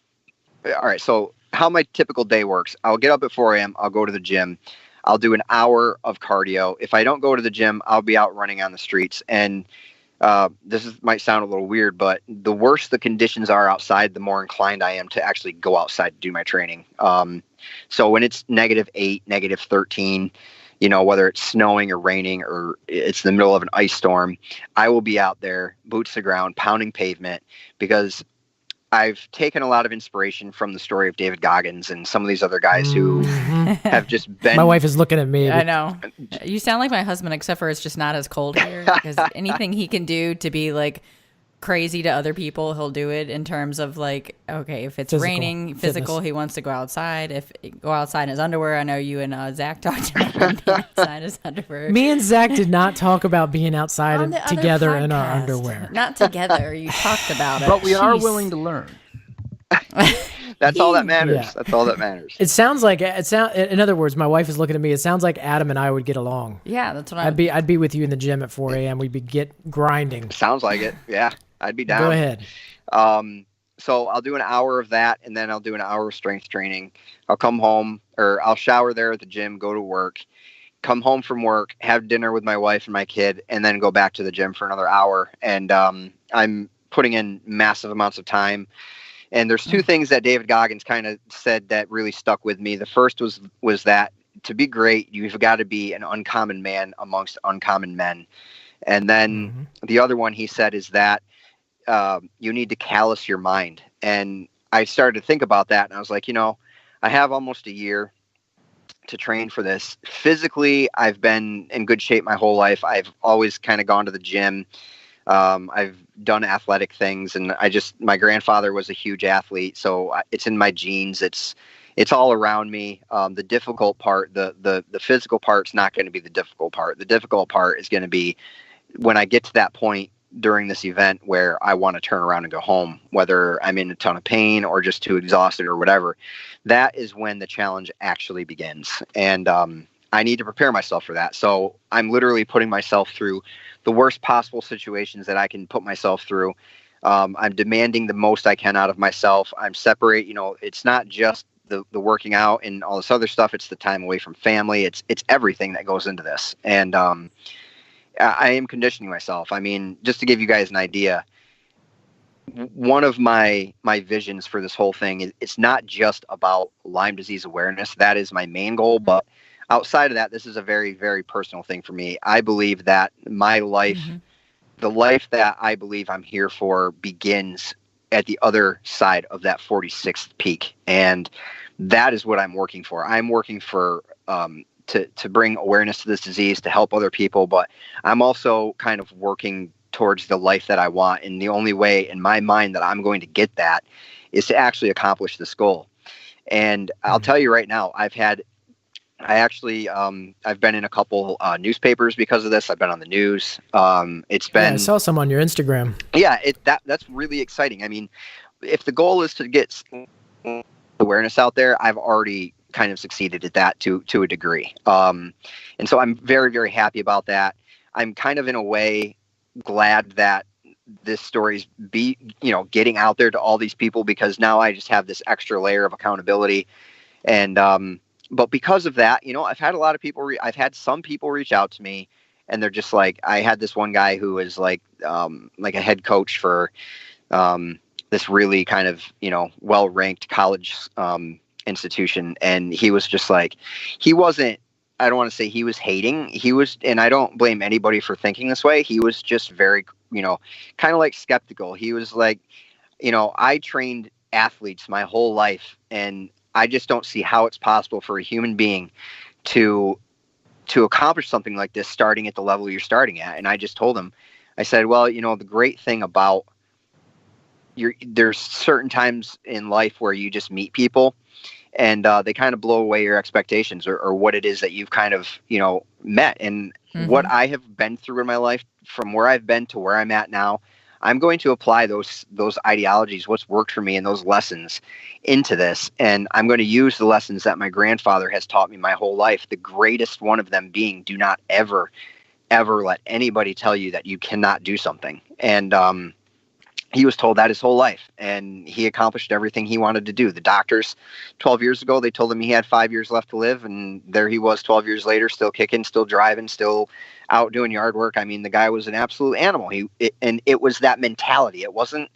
All right. So how my typical day works, I'll get up at 4 a.m. I'll go to the gym. I'll do an hour of cardio. If I don't go to the gym, I'll be out running on the streets. And might sound a little weird, but the worse the conditions are outside, the more inclined I am to actually go outside to do my training. So when it's -8, -13, whether it's snowing or raining or it's the middle of an ice storm, I will be out there, boots to ground, pounding pavement, because I've taken a lot of inspiration from the story of David Goggins and some of these other guys who have just been... My wife is looking at me. I know. You sound like my husband, except for it's just not as cold here. Because anything he can do to be like crazy to other people, he'll do it in terms of like, okay, if it's raining, physical, he wants to go outside. If go outside in his underwear, I know you and Zach talked about being outside in his underwear. Me and Zach did not talk about being outside together in our underwear. Not together. You talked about it. But we are willing to learn. That's all that matters. Yeah. That's all that matters. It sounds like in other words, my wife is looking at me. It sounds like Adam and I would get along. Yeah, that's what I'd be with you in the gym at 4 a.m. We'd be grinding. Sounds like it. Yeah, I'd be down. Go ahead. So I'll do an hour of that, and then I'll do an hour of strength training. I'll come home, or I'll shower there at the gym, go to work, come home from work, have dinner with my wife and my kid, and then go back to the gym for another hour. And I'm putting in massive amounts of time. And there's two things that David Goggins kind of said that really stuck with me. The first was that to be great, you've got to be an uncommon man amongst uncommon men. And then the other one he said is that you need to callous your mind. And I started to think about that, and I was like, I have almost a year to train for this. Physically, I've been in good shape my whole life. I've always kind of gone to the gym. I've done athletic things, and my grandfather was a huge athlete, so it's in my genes. It's all around me. The difficult part, the physical part's not going to be the difficult part. The difficult part is going to be when I get to that point during this event where I want to turn around and go home, whether I'm in a ton of pain or just too exhausted or whatever. That is when the challenge actually begins. And I need to prepare myself for that. So I'm literally putting myself through the worst possible situations that I can put myself through. I'm demanding the most I can out of myself. I'm separate, it's not just the working out and all this other stuff. It's the time away from family. It's everything that goes into this. And I am conditioning myself. I mean, just to give you guys an idea, one of my visions for this whole thing is it's not just about Lyme disease awareness. That is my main goal. But outside of that, this is a very, very personal thing for me. I believe that my life, the life that I believe I'm here for, begins at the other side of that 46th peak. And that is what I'm working for. I'm working for to bring awareness to this disease, to help other people. But I'm also kind of working towards the life that I want. And the only way in my mind that I'm going to get that is to actually accomplish this goal. And I'll tell you right now, I've been in a couple newspapers because of this. I've been on the news. It's been, I saw some on your Instagram. Yeah, that's really exciting. I mean, if the goal is to get awareness out there, I've already kind of succeeded at that to a degree. And so I'm very, very happy about that. I'm kind of in a way glad that this story's getting out there to all these people, because now I just have this extra layer of accountability. And but because of that, I've had a lot of people. I've had some people reach out to me, and they're just like, I had this one guy who was like a head coach for this really kind of well-ranked college institution, and he was just like, he wasn't. I don't want to say he was hating. He was, and I don't blame anybody for thinking this way. He was just very, kind of like skeptical. He was like, I trained athletes my whole life, and I just don't see how it's possible for a human being to accomplish something like this starting at the level you're starting at. And I just told him, I said, well, the great thing about there's certain times in life where you just meet people and they kind of blow away your expectations or what it is that you've kind of, met. And what I have been through in my life, from where I've been to where I'm at now, I'm going to apply those ideologies, what's worked for me and those lessons into this. And I'm going to use the lessons that my grandfather has taught me my whole life. The greatest one of them being, do not ever, ever let anybody tell you that you cannot do something. And he was told that his whole life, and he accomplished everything he wanted to do. The doctors 12 years ago, they told him he had 5 years left to live. And there he was 12 years later, still kicking, still driving, still out doing yard work. I mean, the guy was an absolute animal. And it was that mentality. It wasn't,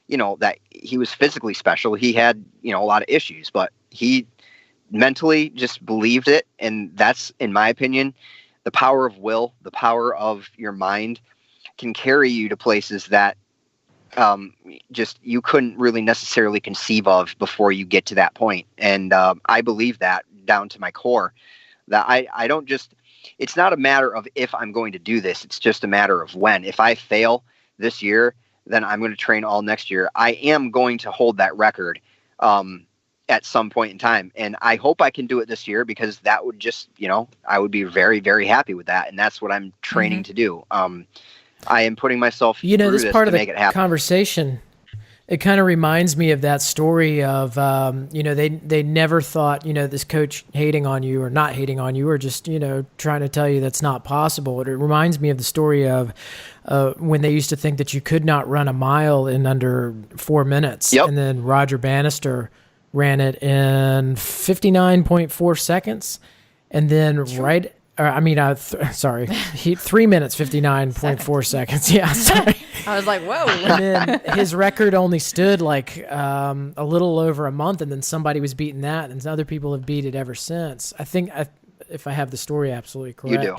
that he was physically special. He had, a lot of issues, but he mentally just believed it. And that's, in my opinion, the power of will, the power of your mind can carry you to places that just you couldn't really necessarily conceive of before you get to that point. And I believe that down to my core, that I don't just, it's not a matter of if I'm going to do this. It's just a matter of when. If I fail this year, then I'm going to train all next year. I am going to hold that record at some point in time. And I hope I can do it this year, because that would just, I would be very, very happy with that. And that's what I'm training to do. I am putting myself through this part to of the make it happen. Conversation, it kind of reminds me of that story of, they never thought, this coach hating on you or not hating on you, or just, trying to tell you that's not possible. It reminds me of the story of when they used to think that you could not run a mile in under 4 minutes. Yep. And then Roger Bannister ran it in 59.4 seconds. And then 3 minutes, 59.4 seconds. Yeah, sorry. I was like, whoa. And then his record only stood like a little over a month, and then somebody was beating that, and other people have beat it ever since. I think, if I have the story absolutely correct. You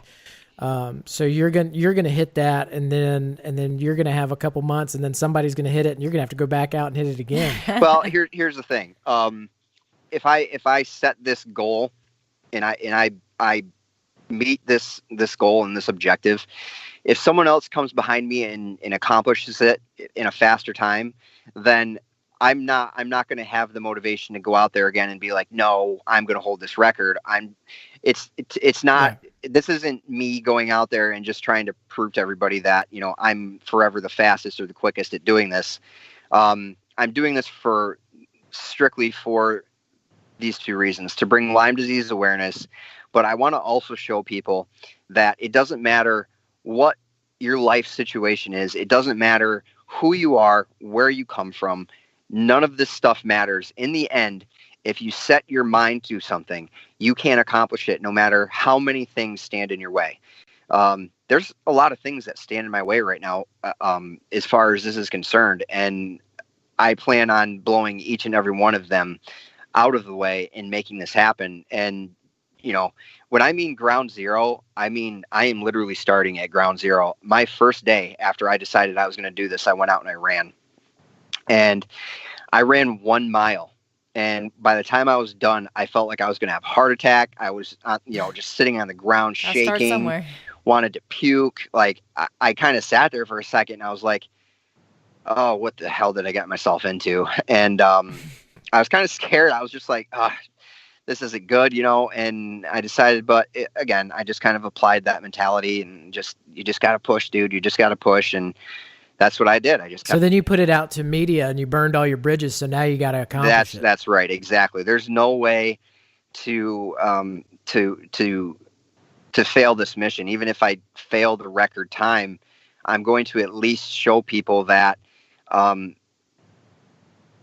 do. So you're gonna hit that, and then you're gonna have a couple months, and then somebody's gonna hit it, and you're gonna have to go back out and hit it again. Well, here's the thing. If I set this goal, and I meet this goal and this objective, if someone else comes behind me and accomplishes it in a faster time, then I'm not going to have the motivation to go out there again and be like, no, I'm going to hold this record. It's not this isn't me going out there and just trying to prove to everybody that, I'm forever the fastest or the quickest at doing this. I'm doing this strictly for these two reasons: to bring Lyme disease awareness, but I want to also show people that it doesn't matter what your life situation is. It doesn't matter who you are, where you come from. None of this stuff matters. In the end, if you set your mind to something, you can accomplish it no matter how many things stand in your way. There's a lot of things that stand in my way right now as far as this is concerned, and I plan on blowing each and every one of them out of the way and making this happen. And, when I mean ground zero, I mean I am literally starting at ground zero. My first day after I decided I was going to do this, I went out and I ran. And I ran 1 mile. And by the time I was done, I felt like I was going to have a heart attack. I was, just sitting on the ground, shaking, wanted to puke. Like, I kind of sat there for a second and I was like, oh, what the hell did I get myself into? And I was kind of scared. I was just like, this isn't good, and I decided, again, I just kind of applied that mentality and you just got to push, dude. You just got to push. And that's what I did. So then you put it out to media and you burned all your bridges. So now you got to accomplish it. That's right. Exactly. There's no way to fail this mission. Even if I fail the record time, I'm going to at least show people that,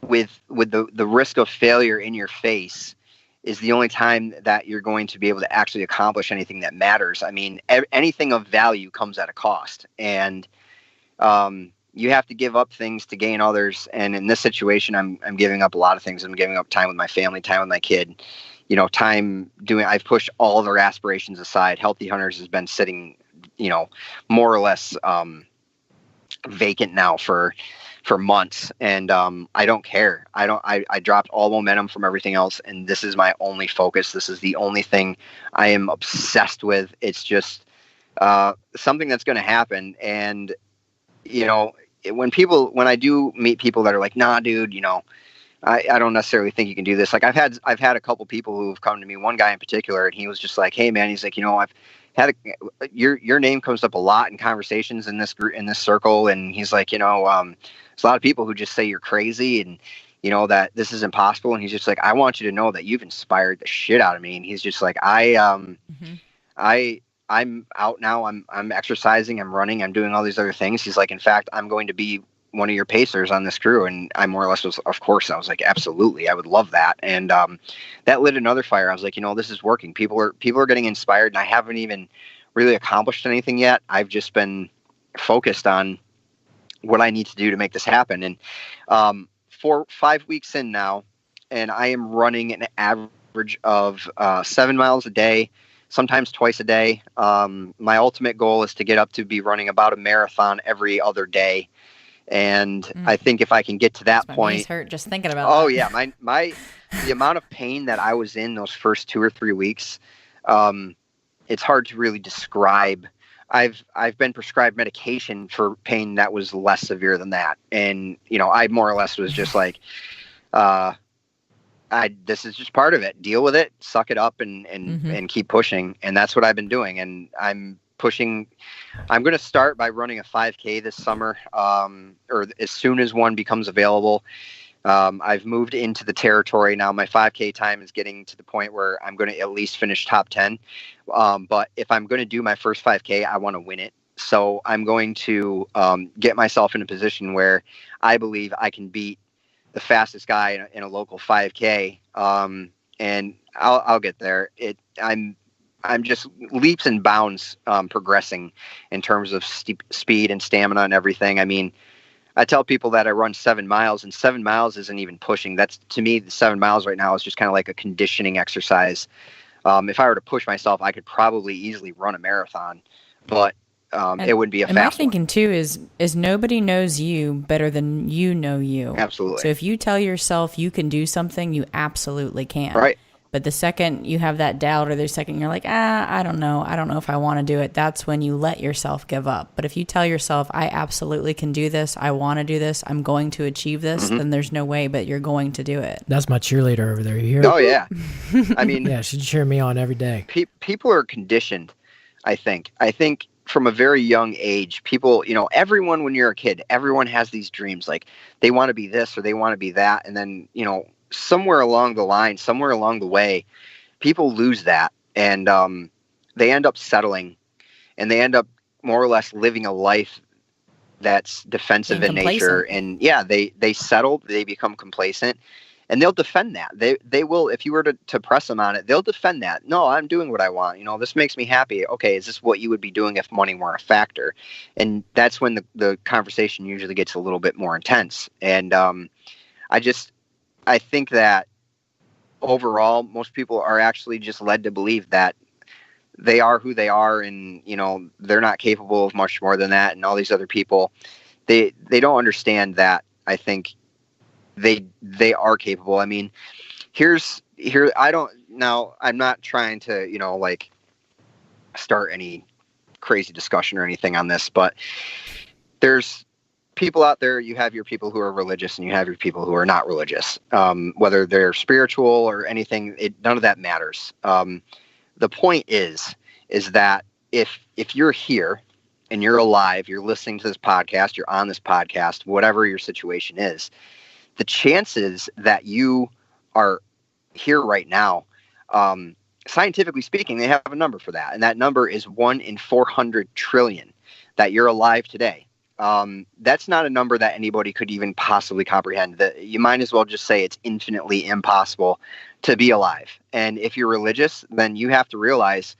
with the risk of failure in your face is the only time that you're going to be able to actually accomplish anything that matters. I mean, anything of value comes at a cost, and you have to give up things to gain others. And in this situation, I'm giving up a lot of things. I'm giving up time with my family, time with my kid, I've pushed all of their aspirations aside. Healthy Hunters has been sitting, more or less vacant now for months. And I don't care. I dropped all momentum from everything else. And this is my only focus. This is the only thing I am obsessed with. It's just something that's going to happen. And, when I do meet people that are like, nah, dude, I don't necessarily think you can do this. Like I've had a couple people who have come to me, one guy in particular, and he was just like, hey man, he's like, I've had your name comes up a lot in conversations in this group, in this circle. And he's like, there's a lot of people who just say you're crazy and, that this is impossible. And he's just like, I want you to know that you've inspired the shit out of me. And he's just like, I'm out now. I'm exercising, I'm running, I'm doing all these other things. He's like, in fact, I'm going to be one of your pacers on this crew. And I more or less was, of course, I was like, absolutely, I would love that. And that lit another fire. I was like, this is working. People are getting inspired, and I haven't even really accomplished anything yet. I've just been focused on what I need to do to make this happen. And 5 weeks in now, and I am running an average of 7 miles a day, sometimes twice a day. My ultimate goal is to get up to be running about a marathon every other day. And I think if I can get to that point, my knees hurt just thinking about that. Oh yeah. The amount of pain that I was in those first 2 or 3 weeks, it's hard to really describe. I've been prescribed medication for pain that was less severe than that. And, I more or less was just like, this is just part of it. Deal with it, suck it up and keep pushing. And that's what I've been doing. And I'm pushing. I'm going to start by running a 5K this summer, or as soon as one becomes available. I've moved into the territory now. My 5K time is getting to the point where I'm going to at least finish top 10. But if I'm going to do my first 5K, I want to win it. So I'm going to get myself in a position where I believe I can beat the fastest guy in a local 5K. And I'll get there. I'm just leaps and bounds progressing in terms of speed and stamina and everything. I mean, I tell people that I run 7 miles, and 7 miles isn't even pushing. That's, to me, the 7 miles right now is just kind of like a conditioning exercise. If I were to push myself, I could probably easily run a marathon, but it would be a fast one. My thinking too is nobody knows you better than you know you. Absolutely. So if you tell yourself you can do something, you absolutely can. Right. But the second you have that doubt, or the second you're like, I don't know if I want to do it, that's when you let yourself give up. But if you tell yourself, I absolutely can do this, I want to do this, I'm going to achieve this, then there's no way but you're going to do it. That's my cheerleader over there. You hear? Oh, yeah. I mean, yeah, she'd cheer me on every day. People are conditioned I think from a very young age, people, everyone, when you're a kid, everyone has these dreams. Like they want to be this or they want to be that. And then, somewhere along the line, somewhere along the way, people lose that, and they end up settling, and they end up more or less living a life that's defensive in nature. And they settle, they become complacent, and they'll defend that. They will, if you were to press them on it, they'll defend that. No, I'm doing what I want. This makes me happy. Okay, is this what you would be doing if money weren't a factor? And that's when the conversation usually gets a little bit more intense. And I think that overall, most people are actually just led to believe that they are who they are, and they're not capable of much more than that. And all these other people, they don't understand that. I think they are capable. I mean, I'm not trying to start any crazy discussion or anything on this, but there's people out there. You have your people who are religious, and you have your people who are not religious. Whether they're spiritual or anything, none of that matters. The point is that if you're here and you're alive, you're listening to this podcast, you're on this podcast, whatever your situation is, the chances that you are here right now, scientifically speaking, they have a number for that. And that number is 1 in 400 trillion that you're alive today. That's not a number that anybody could even possibly comprehend. You might as well just say it's infinitely impossible to be alive. And if you're religious, then you have to realize,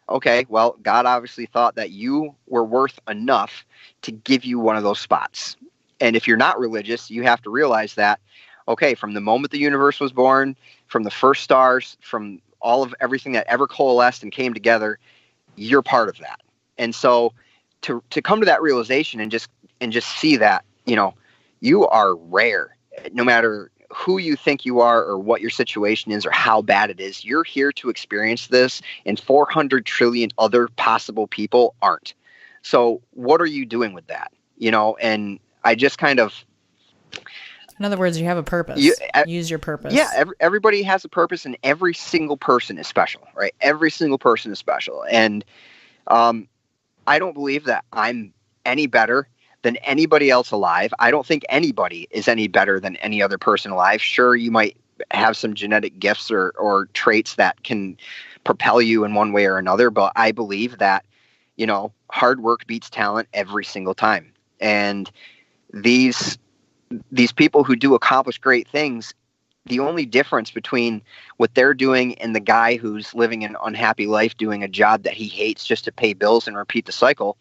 okay, well, God obviously thought that you were worth enough to give you one of those spots. And if you're not religious, you have to realize that, okay, from the moment the universe was born, from the first stars, from all of everything that ever coalesced and came together, you're part of that. And so to come to that realization and just see that, you are rare, no matter who you think you are or what your situation is or how bad it is. You're here to experience this, and 400 trillion other possible people aren't. So what are you doing with that? And I just kind of, in other words, you have a purpose. Use your purpose. Yeah, everybody has a purpose, and every single person is special, right? Every single person is special. And I don't believe that I'm any better than anybody else alive. I don't think anybody is any better than any other person alive. Sure, you might have some genetic gifts or traits that can propel you in one way or another, but I believe that, hard work beats talent every single time. And these people who do accomplish great things, the only difference between what they're doing and the guy who's living an unhappy life doing a job that he hates just to pay bills and repeat the cycle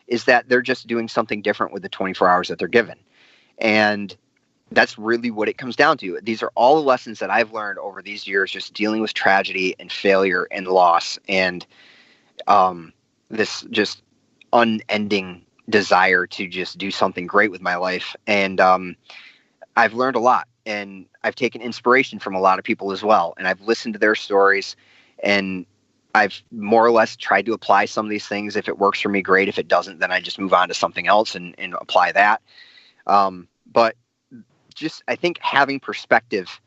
is that they're just doing something different with the 24 hours that they're given. And that's really what it comes down to. These are all the lessons that I've learned over these years, just dealing with tragedy and failure and loss and this just unending desire to just do something great with my life. And I've learned a lot, and I've taken inspiration from a lot of people as well. And I've listened to their stories, and I've more or less tried to apply some of these things. If it works for me, great. If it doesn't, then I just move on to something else and apply that. But just, I think having perspective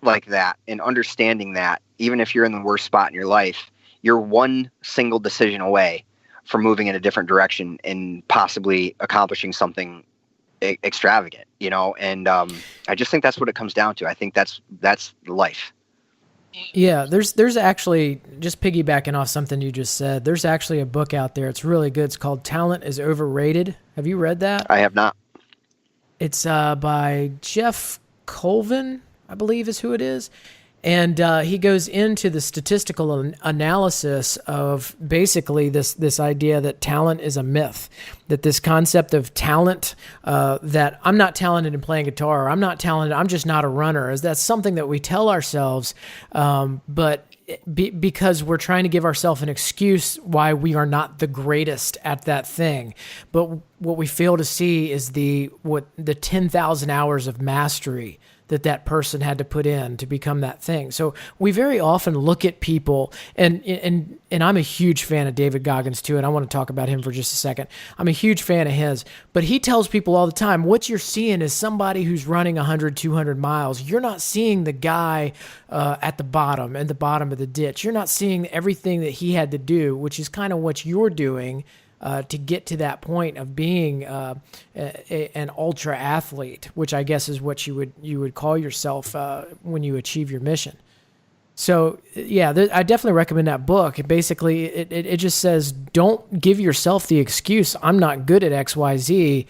like that and understanding that even if you're in the worst spot in your life, you're one single decision away from moving in a different direction and possibly accomplishing something extravagant, and I just think that's what it comes down to. I think that's life. Yeah, there's actually, just piggybacking off something you just said, there's actually a book out there. It's really good. It's called Talent is Overrated. Have you read that? I have not. It's by Jeff Colvin, I believe is who it is. And he goes into the statistical analysis of basically this idea that talent is a myth, that this concept of talent, that I'm not talented in playing guitar, or I'm not talented, I'm just not a runner, is that's something that we tell ourselves, but because we're trying to give ourselves an excuse why we are not the greatest at that thing. But what we fail to see is the 10,000 hours of mastery that person had to put in to become that thing. So we very often look at people, and I'm a huge fan of David Goggins too, and I want to talk about him for just a second. I'm a huge fan of his, but he tells people all the time, what you're seeing is somebody who's running 100, 200 miles. You're not seeing the guy at the bottom of the ditch. You're not seeing everything that he had to do, which is kind of what you're doing to get to that point of being an ultra athlete, which I guess is what you would call yourself when you achieve your mission. So yeah, I definitely recommend that book. Basically, it just says, don't give yourself the excuse, I'm not good at XYZ,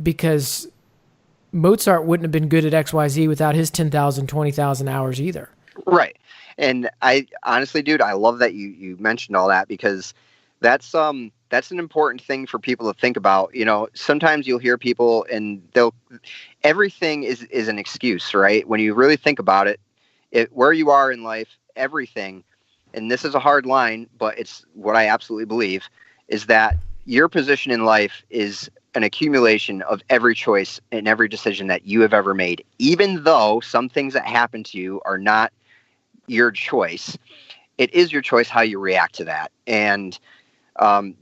because Mozart wouldn't have been good at XYZ without his 10,000, 20,000 hours either. Right. And I honestly, dude, I love that you mentioned all that, because that's an important thing for people to think about. You know, sometimes you'll hear people and everything is an excuse, right? When you really think about it, where you are in life, everything, and this is a hard line, but it's what I absolutely believe, is that your position in life is an accumulation of every choice and every decision that you have ever made. Even though some things that happen to you are not your choice, it is your choice how you react to that. And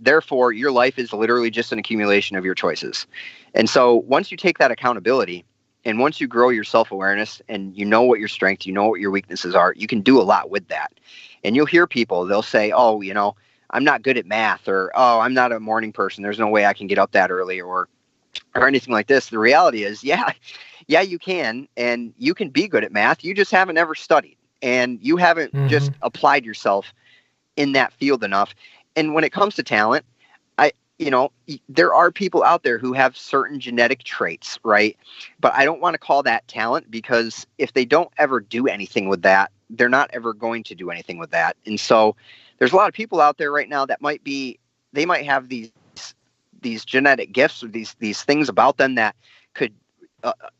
therefore, your life is literally just an accumulation of your choices. And so once you take that accountability, and once you grow your self-awareness and you know what your strengths, you know what your weaknesses are, you can do a lot with that. And you'll hear people, they'll say, oh, you know, I'm not good at math, or, oh, I'm not a morning person, there's no way I can get up that early, or anything like this. The reality is, yeah, you can, and you can be good at math. You just haven't ever studied, and you haven't just applied yourself in that field enough. And when it comes to talent, there are people out there who have certain genetic traits, right? But I don't want to call that talent, because if they don't ever do anything with that, they're not ever going to do anything with that. And so there's a lot of people out there right now that they might have these genetic gifts, or these things about them that could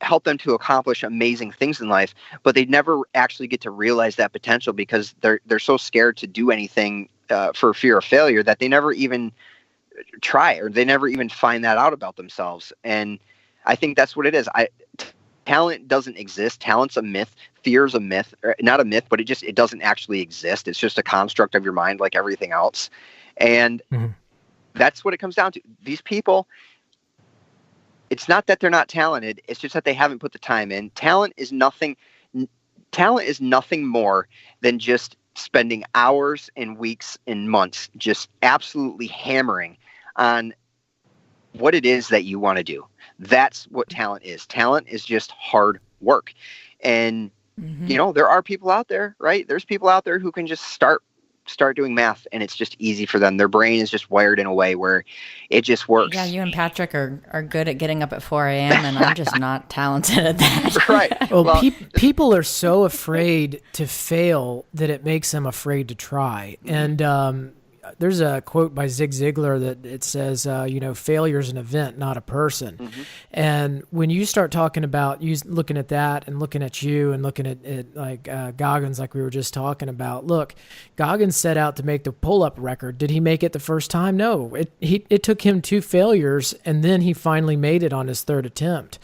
help them to accomplish amazing things in life, but they never actually get to realize that potential, because they're so scared to do anything for fear of failure that they never even try, or they never even find that out about themselves. And I think that's what it is. Talent doesn't exist. Talent's a myth. Fear's a myth. Not a myth, but it doesn't actually exist. It's just a construct of your mind, like everything else. And that's what it comes down to. These people, it's not that they're not talented. It's just that they haven't put the time in. Talent is nothing more than just spending hours and weeks and months just absolutely hammering on what it is that you want to do. That's what talent is. Talent is just hard work. And, there are people out there, right? There's people out there who can just start doing math, and it's just easy for them. Their brain is just wired in a way where it just works. Yeah, you and Patrick are good at getting up at 4 a.m. and I'm just not talented at that. Right. Well, people are so afraid to fail that it makes them afraid to try. And there's a quote by Zig Ziglar that it says, failure is an event, not a person. And when you start talking about you looking at that and looking at you and looking at like Goggins, like we were just talking about, look, Goggins set out to make the pull-up record. Did he make it the first time? No. It took him 2 failures, and then he finally made it on his 3rd attempt.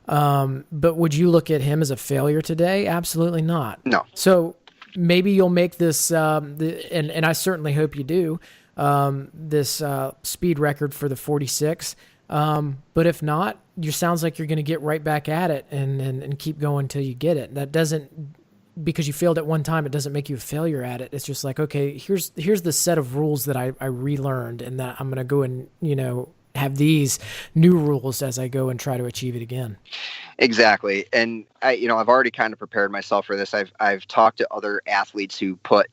But would you look at him as a failure today? Absolutely not. No. So maybe you'll make this, and I certainly hope you do, this speed record for the 46. But if not, sounds like you're going to get right back at it and keep going until you get it. That doesn't, because you failed at one time, it doesn't make you a failure at it. It's just like, okay, here's the set of rules that I relearned, and that I'm going to go and, have these new rules as I go and try to achieve it again. Exactly. And I've already kind of prepared myself for this. I've talked to other athletes who put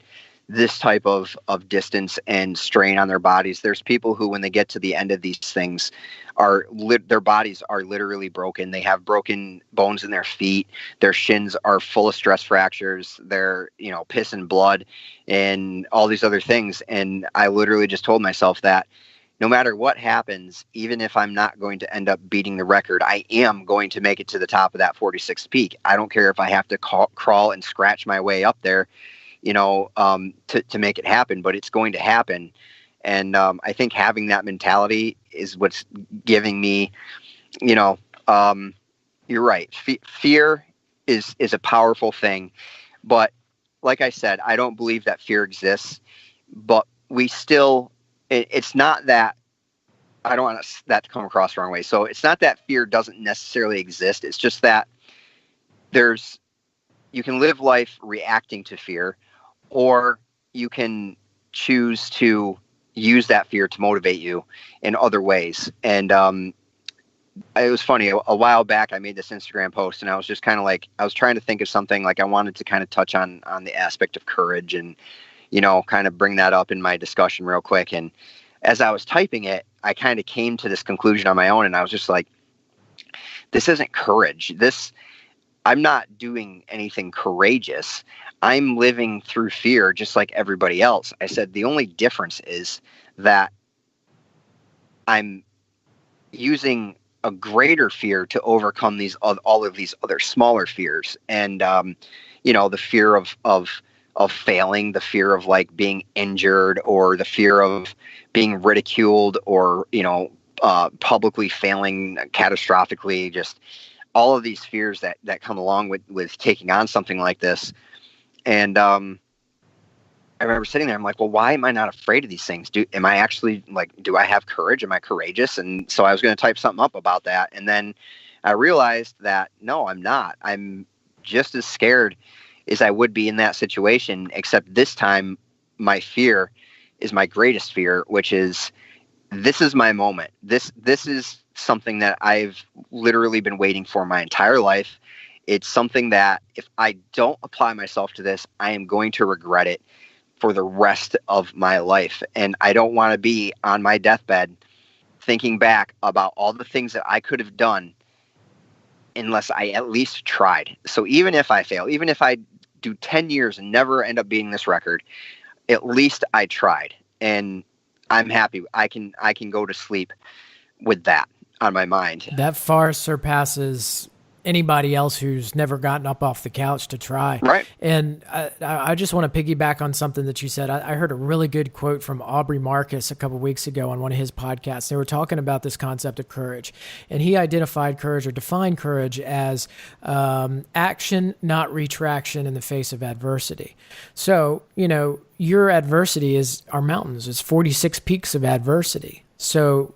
this type of distance and strain on their bodies. There's people who, when they get to the end of these things, their bodies are literally broken. They have broken bones in their feet. Their shins are full of stress fractures. They're, piss and blood and all these other things. And I literally just told myself that no matter what happens, even if I'm not going to end up beating the record, I am going to make it to the top of that 46th peak. I don't care if I have to crawl and scratch my way up there, to make it happen, but it's going to happen. And I think having that mentality is what's giving me, you're right. Fear is a powerful thing. But like I said, I don't believe that fear exists, but we still, it's not that, I don't want that to come across the wrong way. So it's not that fear doesn't necessarily exist. It's just that you can live life reacting to fear, or you can choose to use that fear to motivate you in other ways. And it was funny, a while back I made this Instagram post, and I was just kind of like, I was trying to think of something, like I wanted to kind of touch on the aspect of courage and, you know, kind of bring that up in my discussion real quick. And as I was typing it, I kind of came to this conclusion on my own, and I was just like, this isn't courage. I'm not doing anything courageous. I'm living through fear just like everybody else. I said, the only difference is that I'm using a greater fear to overcome all of these other smaller fears. And, you know, the fear of failing, the fear of like being injured, or the fear of being ridiculed, or, you know, publicly failing catastrophically, just all of these fears that come along with taking on something like this. And I remember sitting there, I'm like, well, why am I not afraid of these things? Do I have courage? Am I courageous? And so I was going to type something up about that. And then I realized that, no, I'm not. I'm just as scared as I would be in that situation, except this time my fear is my greatest fear, which is, this is my moment. This is something that I've literally been waiting for my entire life. It's something that if I don't apply myself to this, I am going to regret it for the rest of my life. And I don't want to be on my deathbed thinking back about all the things that I could have done unless I at least tried. So even if I fail, even if I do 10 years and never end up beating this record, at least I tried. And I'm happy. I can go to sleep with that on my mind. That far surpasses anybody else who's never gotten up off the couch to try. Right. And I just want to piggyback on something that you said. I heard a really good quote from Aubrey Marcus a couple of weeks ago on one of his podcasts. They were talking about this concept of courage, and he identified courage, or defined courage, as action, not retraction in the face of adversity. So, you know, your adversity is our mountains. It's 46 peaks of adversity. So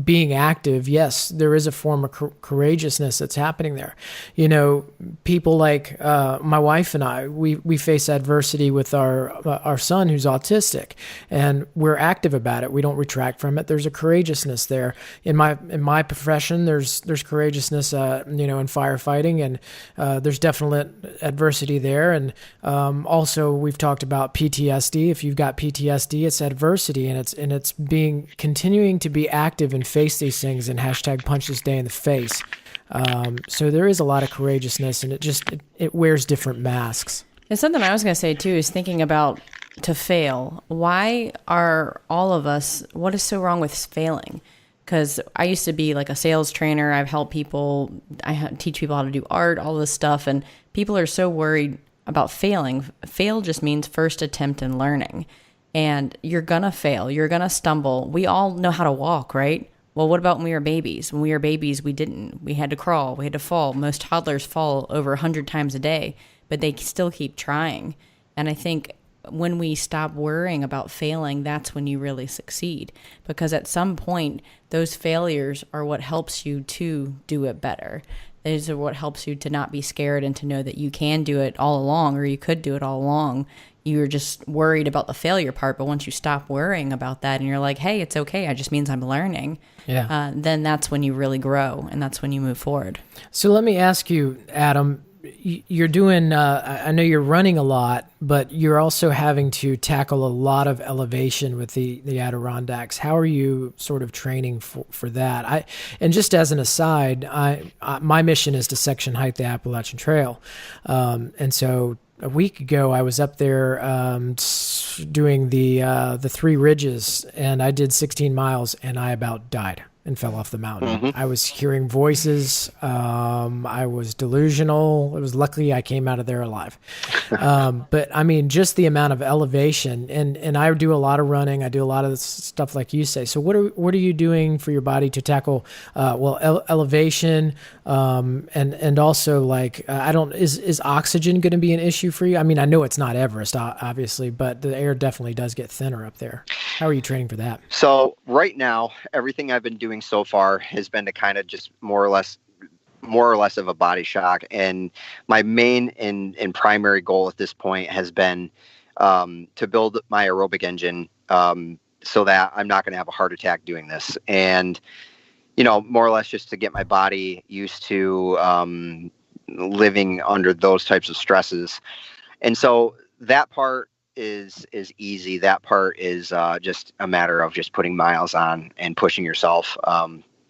being active, yes, there is a form of courageousness that's happening there. You know, people like my wife and I, we face adversity with our son who's autistic, and we're active about it. We don't retract from it. There's a courageousness there. In my profession, there's courageousness, you know, in firefighting, and there's definite adversity there. And also, we've talked about PTSD. If you've got PTSD, it's adversity, and it's continuing to be active and face these things, and hashtag punch this day in the face. So there is a lot of courageousness, and it wears different masks. And something I was going to say too is thinking about to fail. Why are all of us, what is so wrong with failing? Because I used to be like a sales trainer. I've helped people, teach people how to do art, all this stuff. And people are so worried about failing. Fail just means first attempt in learning. And you're going to fail. You're going to stumble. We all know how to walk, right? Well, what about when we were babies? When we were babies, we didn't. We had to crawl. We had to fall. Most toddlers fall over 100 times a day, but they still keep trying. And I think when we stop worrying about failing, that's when you really succeed. Because at some point, those failures are what helps you to do it better. These are what helps you to not be scared and to know that you can do it all along, or you could do it all along. You're just worried about the failure part, but once you stop worrying about that and you're like, hey, it's okay, it just means I'm learning, then that's when you really grow, and that's when you move forward. So let me ask you, Adam, you're doing, I know you're running a lot, but you're also having to tackle a lot of elevation with the Adirondacks. How are you sort of training for that? And just as an aside, my mission is to section hike the Appalachian Trail. And so a week ago, I was up there doing the Three Ridges, and I did 16 miles, and I about died. and fell off the mountain. I was hearing voices. I was delusional. It was lucky I came out of there alive. But I mean, just the amount of elevation, and I do a lot of running. I do a lot of stuff like you say. So what are you doing for your body to tackle, elevation, and also like, is oxygen going to be an issue for you? I mean, I know it's not Everest, obviously, but the air definitely does get thinner up there. How are you training for that? So right now, everything I've been doing so far has been to kind of just more or less of a body shock. And my main and primary goal at this point has been to build my aerobic engine so that I'm not going to have a heart attack doing this. And, more or less just to get my body used to living under those types of stresses. And so that part is easy. That part is just a matter of just putting miles on and pushing yourself,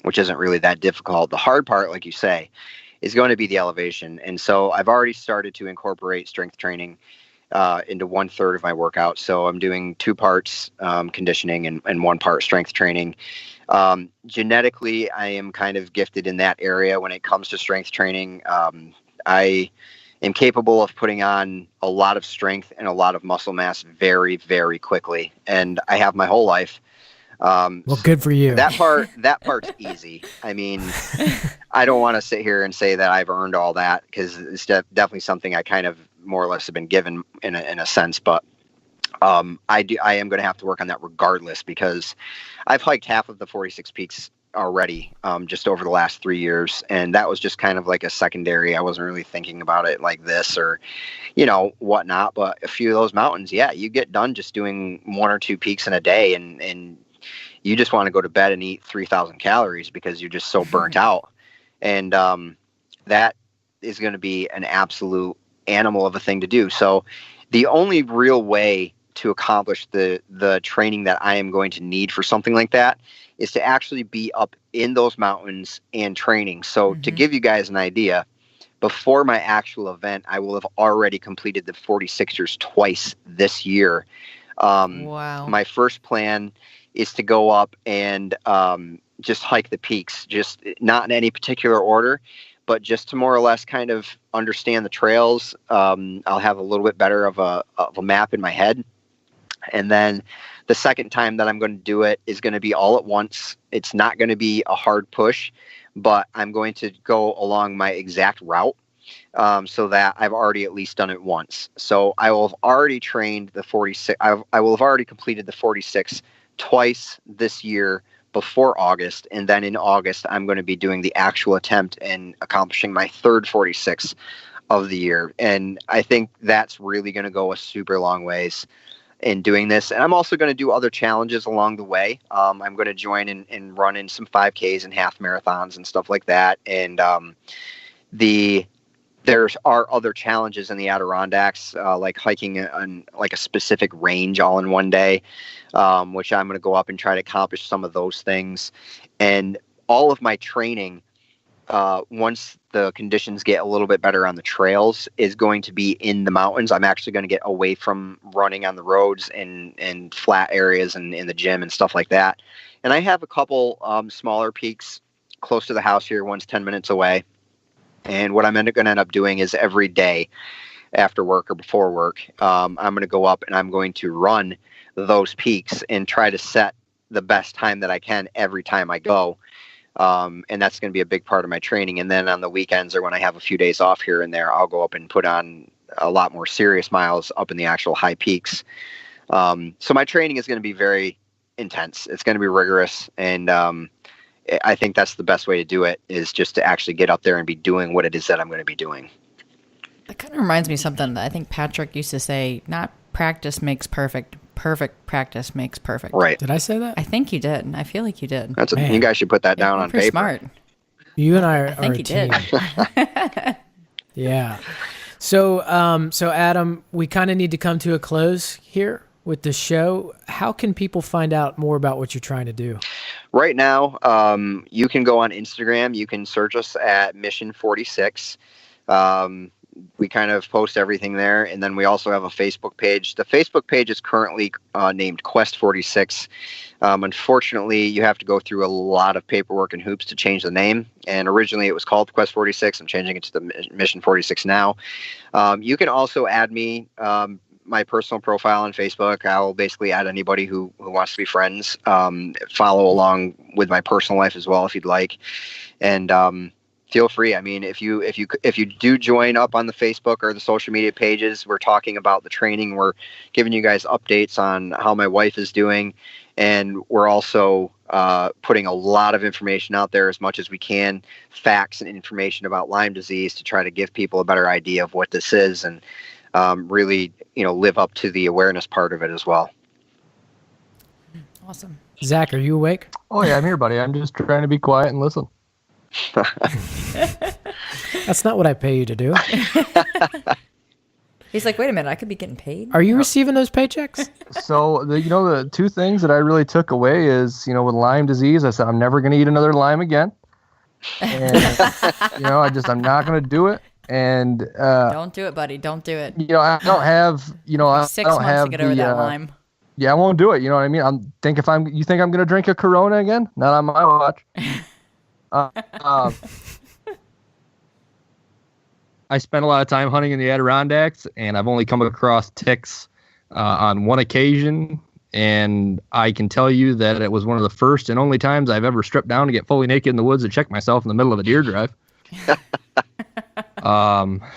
which isn't really that difficult. The hard part, like you say, is going to be the elevation. And so I've already started to incorporate strength training into 1/3 of my workout. So I'm doing 2 parts conditioning and 1 part strength training. Genetically, I am kind of gifted in that area when it comes to strength training. I am capable of putting on a lot of strength and a lot of muscle mass very, very quickly. And I have my whole life. Well, good for you. That part's easy. I mean, I don't want to sit here and say that I've earned all that, because it's definitely something I kind of more or less have been given in a sense. But I am going to have to work on that regardless, because I've hiked half of the 46 peaks already just over the last 3 years, and that was just kind of like a secondary. I wasn't really thinking about it like this or whatnot, but a few of those mountains, you get done just doing 1 or 2 peaks in a day, and you just want to go to bed and eat 3,000 calories because you're just so burnt out. And that is going to be an absolute animal of a thing to do. So the only real way to accomplish the training that I am going to need for something like that is to actually be up in those mountains and training. So to give you guys an idea, before my actual event, I will have already completed the 46ers twice this year. Wow. My first plan is to go up and just hike the peaks, just not in any particular order, but just to more or less kind of understand the trails. I'll have a little bit better of a map in my head. And then the second time that I'm going to do it is going to be all at once. It's not going to be a hard push, but I'm going to go along my exact route so that I've already at least done it once. So I will have already trained the 46. I will have already completed the 46 twice this year before August. And then in August, I'm going to be doing the actual attempt and accomplishing my third 46 of the year. And I think that's really going to go a super long ways in doing this. And I'm also going to do other challenges along the way. I'm going to join and run in some 5Ks and half marathons and stuff like that. And there are other challenges in the Adirondacks, like hiking on like a specific range all in one day, which I'm going to go up and try to accomplish some of those things. And all of my training, once the conditions get a little bit better on the trails, is going to be in the mountains. I'm actually going to get away from running on the roads and flat areas and in the gym and stuff like that. And I have a couple smaller peaks close to the house here. One's 10 minutes away. And what I'm going to end up doing is every day after work or before work, I'm going to go up and I'm going to run those peaks and try to set the best time that I can every time I go. And that's going to be a big part of my training. And then on the weekends or when I have a few days off here and there, I'll go up and put on a lot more serious miles up in the actual high peaks. So my training is going to be very intense. It's going to be rigorous. And I think that's the best way to do it, is just to actually get up there and be doing what it is that I'm going to be doing. That kind of reminds me of something that I think Patrick used to say, not practice makes perfect. Perfect practice makes perfect. Right. Did I say that? I think you did. I feel like you did. You guys should put that down on pretty paper. Smart. You and I are I think a you team. did. Yeah. So Adam, we kind of need to come to a close here with the show. How can people find out more about what you're trying to do? Right now, you can go on Instagram. You can search us at Mission 46. We kind of post everything there. And then we also have a Facebook page. The Facebook page is currently named Quest 46. Unfortunately, you have to go through a lot of paperwork and hoops to change the name. And originally it was called Quest 46. I'm changing it to the Mission 46 now. You can also add me, my personal profile on Facebook. I'll basically add anybody who wants to be friends. Follow along with my personal life as well if you'd like. And feel free. I mean, if you do join up on the Facebook or the social media pages, we're talking about the training. We're giving you guys updates on how my wife is doing. And we're also putting a lot of information out there as much as we can, facts and information about Lyme disease to try to give people a better idea of what this is and really, live up to the awareness part of it as well. Awesome. Zach, are you awake? Oh, yeah, I'm here, buddy. I'm just trying to be quiet and listen. That's not what I pay you to do. He's like, wait a minute, I could be getting paid? Are you receiving those paychecks? So, the two things that I really took away is, with Lyme disease, I said, I'm never going to eat another lime again. And, I'm not going to do it. And don't do it, buddy. Don't do it. I don't have, 6 months to get over that Lyme. Yeah, I won't do it. You know what I mean? You think I'm going to drink a Corona again? Not on my watch. I spent a lot of time hunting in the Adirondacks, and I've only come across ticks on one occasion. And I can tell you that it was one of the first and only times I've ever stripped down to get fully naked in the woods to check myself in the middle of a deer drive.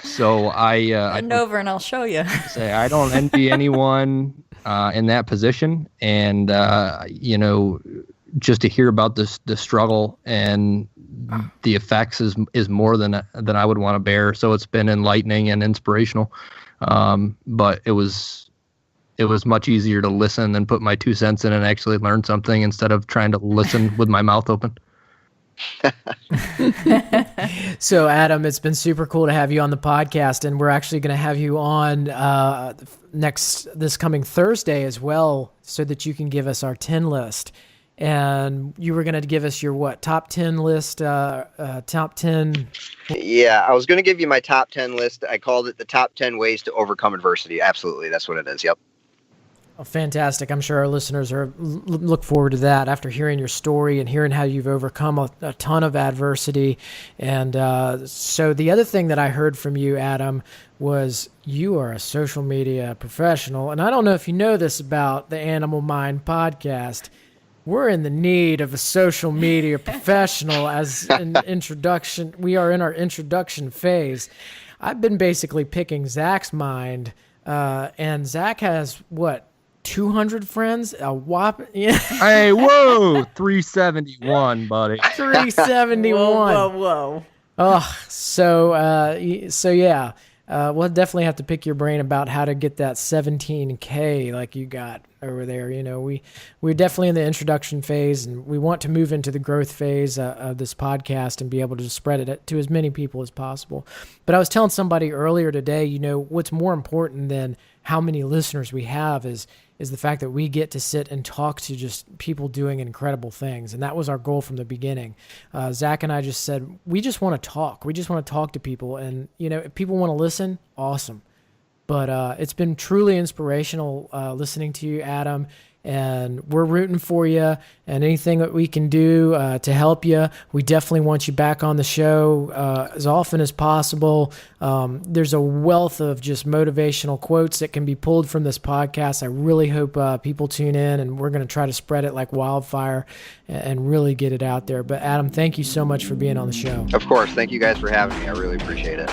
So Bend over and I'll show you. Say I don't envy anyone in that position, and just to hear about the struggle and the effects is more than I would want to bear. So it's been enlightening and inspirational. But it was much easier to listen than put my 2 cents in and actually learn something instead of trying to listen with my mouth open. So Adam, it's been super cool to have you on the podcast, and we're actually going to have you on this coming Thursday as well, so that you can give us our 10 list. And you were going to give us your top 10 list, top 10. Yeah, I was going to give you my top 10 list. I called it the top 10 ways to overcome adversity. Absolutely, that's what it is. Yep. Oh, fantastic. I'm sure our listeners look forward to that after hearing your story and hearing how you've overcome a ton of adversity. And so the other thing that I heard from you, Adam, was you are a social media professional. And I don't know if you know this about the Animal Mind podcast. We're in the need of a social media professional as an introduction. We are in our introduction phase. I've been basically picking Zach's mind, and Zach has, 200 friends? A whopping. Yeah. Hey, whoa, 371, buddy. 371. Whoa. Oh, so yeah. We'll definitely have to pick your brain about how to get that 17K like you got over there. We're definitely in the introduction phase, and we want to move into the growth phase of this podcast and be able to spread it to as many people as possible. But I was telling somebody earlier today, what's more important than how many listeners we have is the fact that we get to sit and talk to just people doing incredible things. And that was our goal from the beginning. Zach and I just said, we just want to talk. We just want to talk to people. And, if people want to listen, awesome. But it's been truly inspirational listening to you, Adam. And we're rooting for you, and anything that we can do to help you, we definitely want you back on the show as often as possible. There's a wealth of just motivational quotes that can be pulled from this podcast. I really hope people tune in, and we're going to try to spread it like wildfire and really get it out there. But Adam, thank you so much for being on the show. Of course. Thank you guys for having me. I really appreciate it.